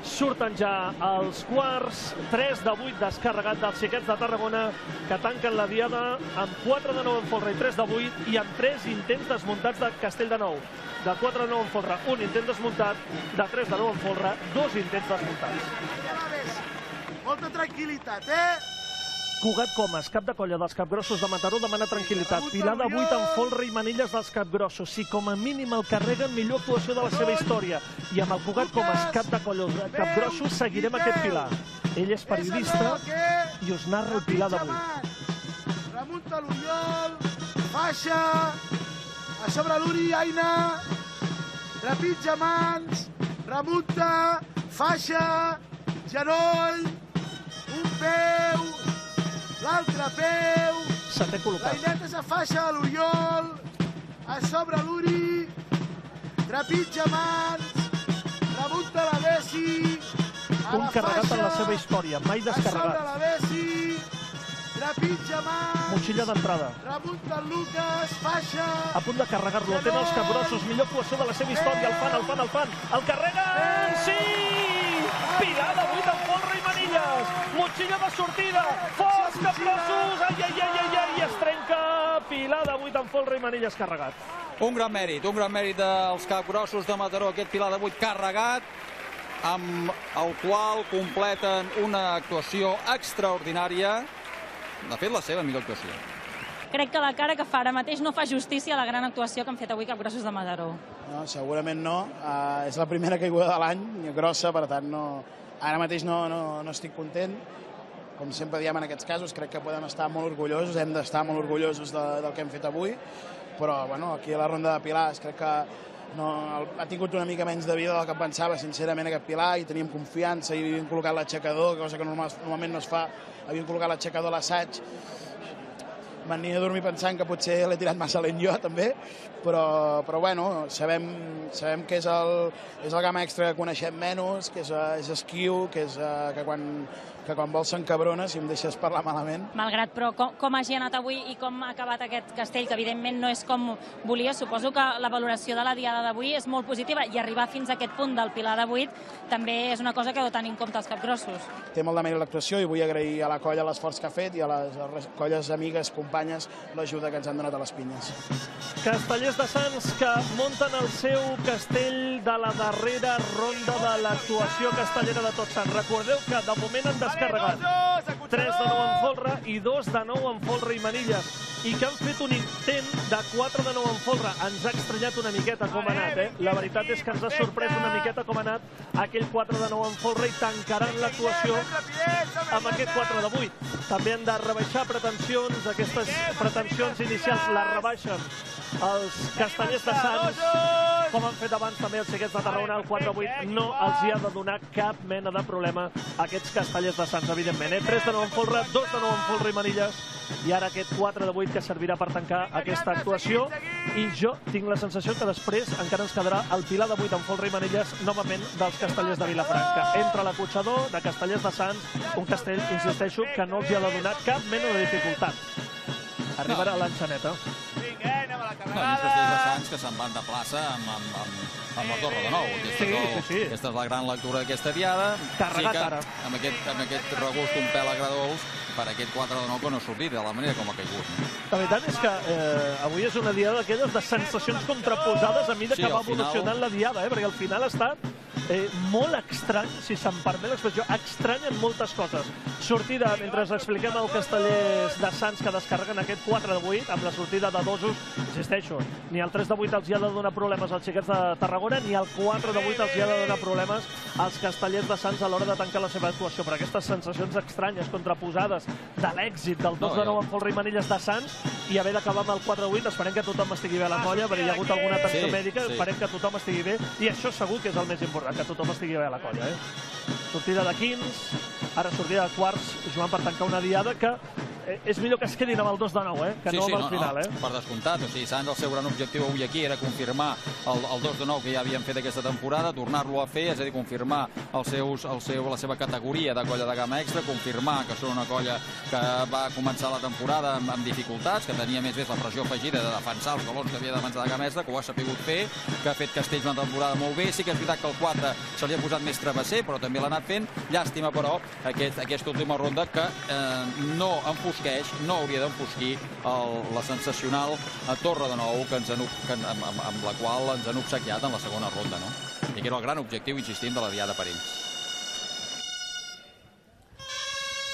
Surten ja els quarts, 3 de 8 descarregat dels xiquets de Tarragona, que tanquen la diada amb 4 de 9 en folre i 3 de 8, i amb 3 intents desmuntats de Castell de Nou. De 4 de 9 en folre, un intent desmuntat, de 3 de 9 en folre, 2 intents desmuntats. Molta tranquil·litat, Cugat Comas, cap de colla dels Capgrossos de Mataró, demana tranquil·litat. Pilar de 8 en folre i manilles dels Capgrossos. Si com a mínim el carreguen, millor actuació de la seva història. I amb el Cugat Comas, cap de colla dels Capgrossos, seguirem aquest Pilar. Ell és periodista i us narra el Pilar de 8. Remunta l'Oriol, baixa, a sobre l'Uri, Aina, trepitja mans, remunta, faixa, genoll, un peu, l'altre peu, setè col·locat. l'Aineta se faixa a l'Oriol, a sobre l'Uri, trepitja mans, rebunta la Bessi, Un carregat en la seva història, mai a sobre descarregat. la Bessi, trepitja mans, Motxilla d'entrada. rebunta el Lucas, faixa, A punt de carregar-lo, tenen els capgrossos, millor actuació de la seva història, el fan, el carreguen, sí! Pilar de 8 amb folre i manilles, motxilla de sortida, forts capgrossos, ai, es trenca, Pilar de 8 amb folre i manilles carregat. Un gran mèrit dels capgrossos de Mataró, aquest Pilar de 8 carregat, amb el qual completen una actuació extraordinària, de fet la seva millor actuació. Crec que la cara que fa ara mateix no fa justícia a la gran actuació que han fet avui capgrossos de Mataró. No, segurament no. És la primera caiguda de l'any, grossa, per tant, ara mateix no estic content. Com sempre diem en aquests casos, crec que podem estar molt orgullosos, hem d'estar molt orgullosos del que hem fet avui, però bueno, aquí a la ronda de pilars crec que ha tingut una mica menys de vida del que pensava, sincerament, aquest Pilar, i teníem confiança, i havíem col·locat l'aixecador, cosa que normalment no es fa, havíem col·locat l'aixecador a l'assaig. M'ania a dormir pensant que potser l'he tirat massa lent jo, també, però bueno, sabem que és el gamma extra que coneixem menys, que és esquiu, que quan vols s'encabrona, si em deixes parlar malament. Malgrat, però com hagi anat avui i com ha acabat aquest castell, que evidentment no és com volia, suposo que la valoració de la diada d'avui és molt positiva, i arribar fins a aquest punt del Pilar de 8 també és una cosa que deu tenir en compte els capgrossos. Té molt de mèrit l'actuació i vull agrair a la colla l'esforç que ha fet i a les colles amigues, companyes, l'ajuda que ens han donat a les pinyes. Castellers de Sants que munten el seu castell de la darrera ronda de l'actuació castellera de Tots Sants. Recordeu que de moment han descarregat 3 de 9 en folre i 2 de 9 en folre i manilles, i que han fet un intent de 4 de 9 en folre. Ens ha estranyat una miqueta com ha anat, La veritat és que ens ha sorprès una miqueta com ha anat aquell 4 de 9 en folre, i tancaran l'actuació amb aquest 4 de 8. També han de rebaixar pretensions, aquestes pretensions inicials les rebaixen els castellers de Sants, com han fet abans també els xiquets de Tarragona. El 4-8 no els hi ha de donar cap mena de problema a aquests castellers de Sants, evidentment. 3 de 9 en folre, 2 de 9 en folre i manilles, i ara aquest 4 de 8 que servirà per tancar aquesta actuació. I jo tinc la sensació que després encara ens quedarà el Pilar de 8 en folre i manilles novament dels castellers de Vilafranca. Entra l'acotxador de castellers de Sants, un castell, insisteixo, que no els hi ha de donar cap mena de dificultat. Arribarà l'enxaneta. No, i els castellers de Sants que se'n van de plaça amb la Torre de Nou. Aquesta és la gran lectura d'aquesta diada. Carregat ara. Amb aquest regust un pèl agradolç per aquest 4 de 9 que no ha sortit de la manera com ha caigut. La veritat és que avui és una diada d'aquelles de sensacions contraposades a mesura que va evolucionant la diada, perquè al final ha estat molt estrany, si se'm permet l'expressió, estrany en moltes coses. Sortida, mentre expliquem els castellers de Sants que descarreguen aquest 4 de 8, amb la sortida de dosos, insisteixo, ni el 3 de 8 els hi ha de donar problemes als xiquets de Tarragona, ni el 4 de 8 els hi ha de donar problemes als castellers de Sants a l'hora de tancar la seva actuació. Per aquestes sensacions estranyes, contraposades, de l'èxit del 2 de 9 en folre i manilles de Sants, i haver d'acabar amb el 4 de 8, esperem que tothom estigui bé a la colla, perquè hi ha hagut alguna atenció mèdica, esperem que tothom estigui bé, i això segur que és el més important, que tothom estigui bé a la colla. Sortida de quins, ara sortida de quarts, jugant per tancar una diada que és millor que es quedin amb el 2 de 9, que no amb el final. Per descomptat, Sants el seu gran objectiu avui aquí era confirmar el 2 de 9 que ja havien fet aquesta temporada, tornar-lo a fer, és a dir, confirmar la seva categoria de colla de gamma extra, confirmar que són una colla que va començar la temporada amb dificultats, que tenia més la pressió afegida de defensar els galons que havia de defensar de gamma extra, que ho ha sapigut fer, que ha fet castells una temporada molt bé. Sí que és veritat que el 4 se li ha posat més travesser, però també l'ha anat fent. Llàstima, però, aquesta última ronda que no no hauria d'enfosquir la sensacional Torre de Nou amb la qual ens han obsequiat en la segona ronda, i que era el gran objectiu, insistim, de la diada per ells.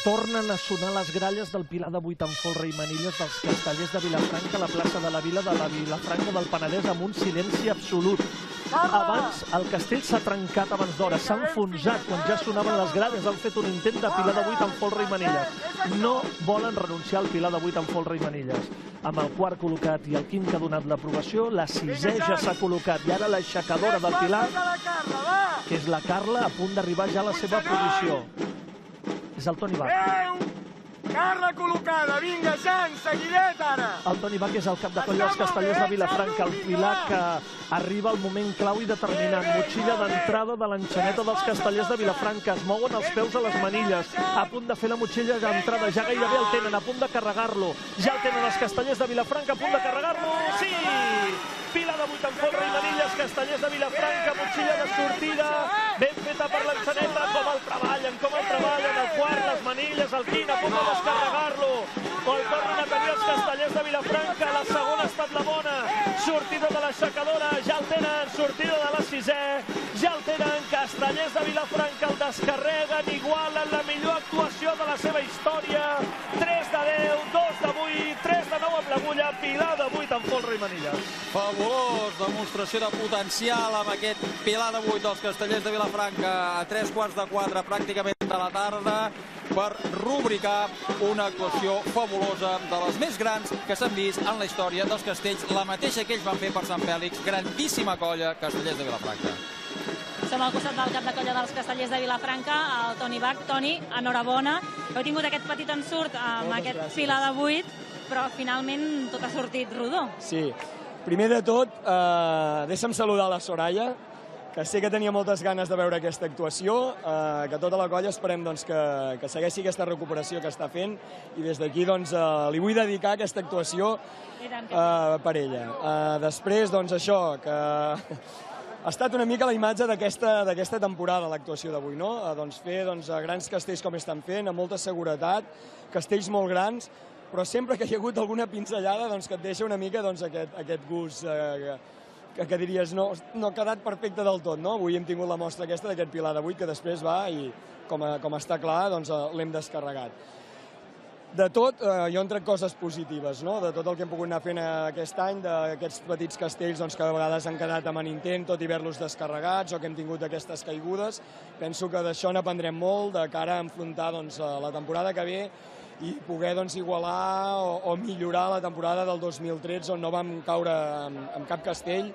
Tornen a sonar les gralles del Pilar de 8 en folre i manilles dels castellers de Vilafranca a la plaça de la Vila de la Vilafranca del Penedès amb un silenci absolut. Abans, el castell s'ha trencat abans d'hora, s'ha enfonsat quan ja sonaven les gralles, han fet un intent de Pilar de 8 en folre i manilles. No volen renunciar al Pilar de 8 en folre i manilles. Amb el quart col·locat i el quint que ha donat l'aprovació, la sisè ja s'ha col·locat, i ara l'aixecadora del Pilar, que és la Carla, a punt d'arribar ja a la seva posició. És el Toni Bach. 10, Carla col·locada, vinga, Jan, seguidet ara. El Toni Bach és el cap de colla dels castellers de Vilafranca, el pilar que arriba al moment clau i determinant. Motxilla d'entrada de l'enxaneta dels castellers de Vilafranca. Es mouen els peus a les manilles, a punt de fer la motxilla d'entrada. Ja gairebé el tenen, a punt de carregar-lo. Ja el tenen els castellers de Vilafranca, a punt de carregar-lo. Sí! Pila de 8 en folre i manilles, castellers de Vilafranca, motxilla de sortida, ben feta per l'enxaneta, com el treballen, el quart, les manilles, el quin, a punt de descarregar-lo. El tornen a tenir els castellers de Vilafranca, la segona ha estat la bona, sortida de l'aixecadora, ja el tenen, sortida de la sisè, ja el tenen, castellers de Vilafranca, el descarreguen, igualen la millor actuació de la seva història, 3 de 10, 2 de 8, 3 de 9 amb l'agulla, pilar de 8 en folre i manilles. Fabulós, demostració de potencial amb aquest pilar de 8 dels castellers de Vilafranca a 3:45 pràcticament de la tarda per rubricar una actuació fabulosa de les més grans que s'han vist en la història dels castells, la mateixa que ells van fer per Sant Fèlix, grandíssima colla, castellers de Vilafranca. Som al costat del cap de colla dels castellers de Vilafranca, el Toni Bach. Toni, enhorabona. Heu tingut aquest petit ensurt amb aquest pilar de 8, però finalment tot ha sortit rodó. Sí. Primer de tot, deixa'm saludar la Soraya, que sé que tenia moltes ganes de veure aquesta actuació, que tota la colla esperem que segueixi aquesta recuperació que està fent i des d'aquí li vull dedicar aquesta actuació per ella. Després, això, que ha estat una mica la imatge d'aquesta temporada, l'actuació d'avui, no? Fer grans castells com estan fent, amb molta seguretat, castells molt grans, però sempre que hi ha hagut alguna pinzellada que et deixa una mica aquest gust que diries no ha quedat perfecte del tot, no? Avui hem tingut la mostra aquesta d'aquest pilar de 8 que després va i, com està clar, l'hem descarregat. De tot, jo en trec coses positives, no? De tot el que hem pogut anar fent aquest any, d'aquests petits castells que a vegades han quedat amb intent, tot i haver-los descarregats, o que hem tingut aquestes caigudes. Penso que d'això n'aprendrem molt de cara a enfrontar la temporada que ve i poder igualar o millorar la temporada del 2013 on no vam caure en cap castell,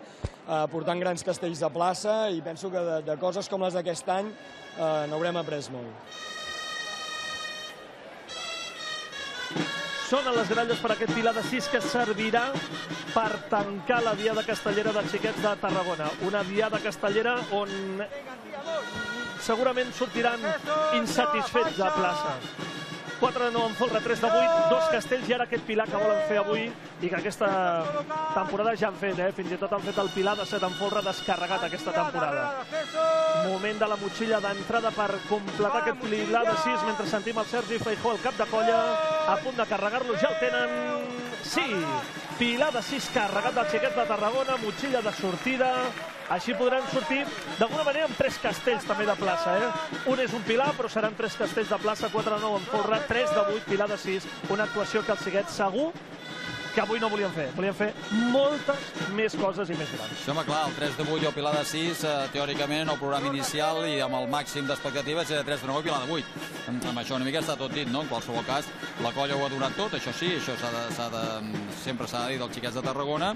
portant grans castells de plaça, i penso que de coses com les d'aquest any n'haurem après molt. Sonen les gralles per aquest pilar de 6 que servirà per tancar la diada castellera dels Xiquets de Tarragona. Una diada castellera on segurament sortiran insatisfets a plaça. 4 de 9 en folre, 3 de 8, 2 castells i ara aquest pilar que volen fer avui i que aquesta temporada ja han fet, fins i tot han fet el pilar de 7 en folre descarregat aquesta temporada. Moment de la motxilla d'entrada per completar aquest pilar de 6 mentre sentim el Sergi Feijó, el cap de colla, a punt de carregar-lo, ja el tenen. Sí, pilar de 6 carregat dels Xiquets de Tarragona, motxilla de sortida. Així podran sortir d'alguna manera amb 3 castells també de plaça. Un és un pilar, però seran 3 castells de plaça, 4 de 9 en folre, 3 de 8, pilar de 6. Una actuació que els Xiquets segur que avui no volien fer. Volien fer moltes més coses i més grans. Home, clar, el 3 de 8 i el pilar de 6, teòricament, el programa inicial i amb el màxim d'expectatives era 3 de 9 i pilar de 8. Amb això una mica està tot dit, no? En qualsevol cas, la colla ho ha donat tot, això sí, això sempre s'ha de dir dels Xiquets de Tarragona,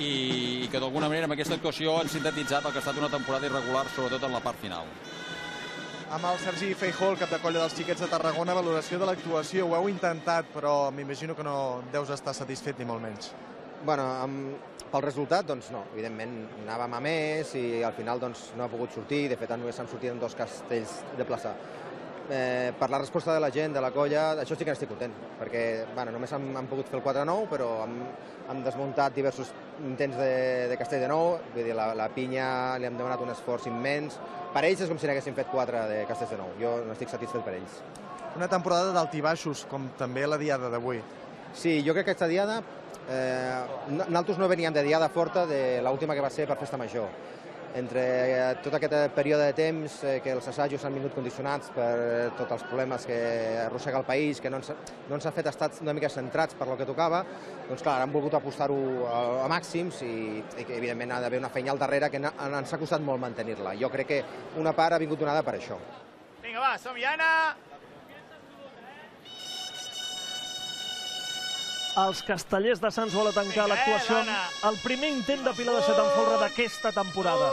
i que d'alguna manera amb aquesta actuació han sintetitzat el que ha estat una temporada irregular, sobretot en la part final. Amb el Sergi Feijó, el cap de colla dels Xiquets de Tarragona, valoració de l'actuació. Ho heu intentat, però m'imagino que no deus estar satisfet ni molt menys. Bueno, pel resultat, doncs no. Evidentment, anàvem a més i al final no ha pogut sortir. De fet, només han sortit en 2 castells de plaça. Per la resposta de la gent, de la colla, això sí que n'estic content, perquè només han pogut fer el 4-9, però han desmuntat diversos intents de castell de 9, vull dir, la pinya li hem demanat un esforç immens. Per ells és com si n'haguessin fet 4 de castells de 9, jo no estic satisfet per ells. Una temporada d'altibaixos, com també la diada d'avui. Sí, jo crec que aquesta diada, nosaltres no veníem de diada forta de l'última que va ser per Festa Major. Entre tot aquest període de temps que els assajos han vingut condicionats per tots els problemes que arrossega el país, que no ens ha fet estar una mica centrats per lo que tocava, doncs clar, han volgut apostar-ho a màxims i que evidentment ha d'haver una feina al darrere que ens ha costat molt mantenir-la. Jo crec que una part ha vingut donada per això. Vinga, va, som-hi, Anna! Els castellers de Sants volen tancar l'actuació amb el primer intent de pilar de 7 en folre d'aquesta temporada.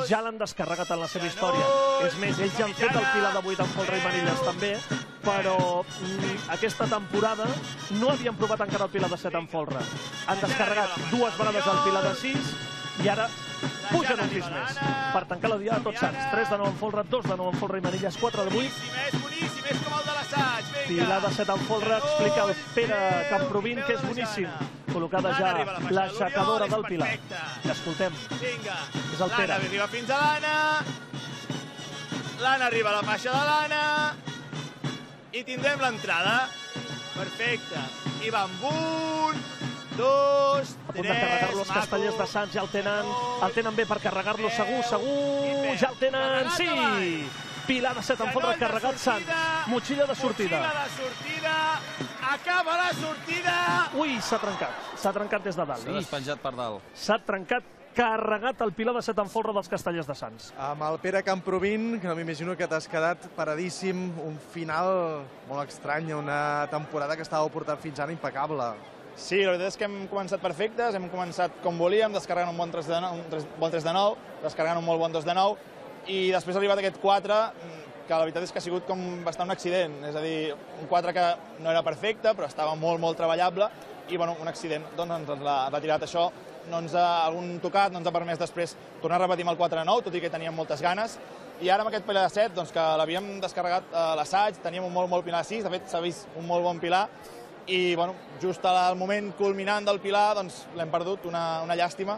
Ja l'han descarregat en la seva història. És més, ells ja han fet el pilar de 8 en folre i manilles també, però aquesta temporada no havien provat encara el pilar de 7 en folre. Han descarregat 2 vegades el pilar de 6 i ara pugen un pis més per tancar la diada a Tots Sants. 3 de 9 en folre, 2 de 9 en folre i manilles, 4 de 8. Boníssim, és com el de l'assaig, vinga. Pilar de 7 en folre, explica el Pere Camprovin, que és boníssim. Col·locada ja l'aixecadora del pilar. L'escoltem. Vinga, És el Pere. l'Anna arriba fins a l'Anna. L'Anna arriba a la faixa de l'Anna. I tindrem l'entrada. Perfecte. I va amb 1, 2, 3, a punt de carregar-lo els castellers de Sants, ja el tenen bé per carregar-lo, segur, ja el tenen, sí! Pilar de 7 en folre carregat Sants, motxilla de sortida. Motxilla de sortida, acaba la sortida! Ui, s'ha trencat des de dalt. S'ha despenjat per dalt. S'ha trencat, carregat el Pilar de 7 en folre dels castellers de Sants. Amb el Pere Camprovin, que m'imagino que t'has quedat paradíssim, un final molt estrany, una temporada que estàveu portant fins ara impecable. Sí, la veritat és que hem començat perfectes, hem començat com volíem, descarregant un bon 3 de 9, descarregant un molt bon 2 de 9, i després ha arribat aquest 4, que la veritat és que ha sigut com bastant un accident, és a dir, un 4 que no era perfecte, però estava molt treballable, i bueno, un accident, doncs ens l'ha tirat això, algun tocat no ens ha permès després tornar a repetir amb el 4 de 9, tot i que teníem moltes ganes, i ara amb aquest pilar de 7, doncs que l'havíem descarregat a l'assaig, teníem un molt pilar de 6, de fet s'ha vist un molt bon pilar, i bueno, just al moment culminant del pilar doncs l'hem perdut, una llàstima.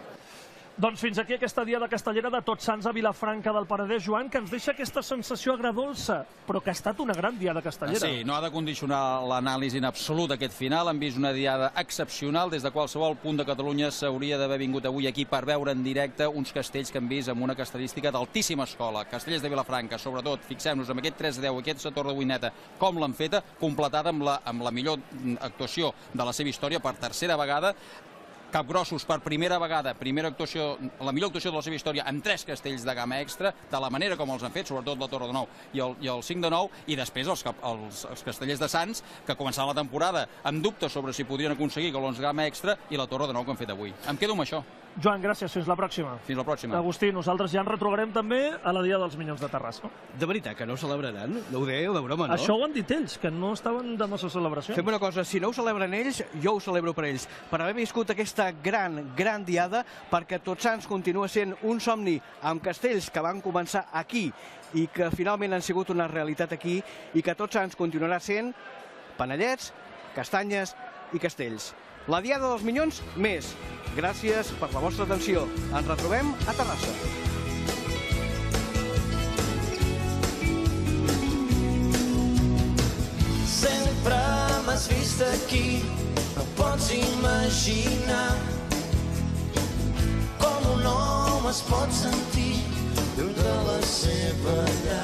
Doncs fins aquí aquesta diada castellera de Tots Sants a Vilafranca del Penedès, Joan, que ens deixa aquesta sensació agredolça, però que ha estat una gran diada castellera. Sí, no ha de condicionar l'anàlisi en absolut aquest final. Han vist una diada excepcional. Des de qualsevol punt de Catalunya s'hauria d'haver vingut avui aquí per veure en directe uns castells que hem vist amb una castellística d'altíssima escola. Castellers de Vilafranca, sobretot, fixem-nos amb aquest 3-10, aquesta torre de Uineta, com l'han feta, completada amb la millor actuació de la seva història per tercera vegada. Capgrossos per primera vegada, la millor actuació de la seva història amb 3 castells de gamma extra, de la manera com els han fet, sobretot la Torre de 9 i el 5 de 9, i després els castellers de Sants, que començaven la temporada amb dubtes sobre si podrien aconseguir galons gamma extra, i la Torre de 9 que han fet avui. Em quedo amb això. Joan, gràcies, fins la pròxima. Fins la pròxima. Agustí, nosaltres ja ens retrobarem també a la Diada dels Minyons de Terrassa. De veritat que no ho celebraran? No ho dèieu de broma, no? Això ho han dit ells, que no estaven de massa celebració. Fem una cosa, si no ho celebren ells, jo ho celebro per ells, per haver viscut aquesta gran diada, perquè Tots Sants continua sent un somni amb castells que van començar aquí i que finalment han sigut una realitat aquí, i que Tots Sants continuarà sent panellets, castanyes i castells. La Diada dels Minyons, més. Gràcies per la vostra atenció. Ens retrobem a Terrassa. Sempre m'has vist aquí, no pots imaginar com un home es pot sentir lluny de la seva llar.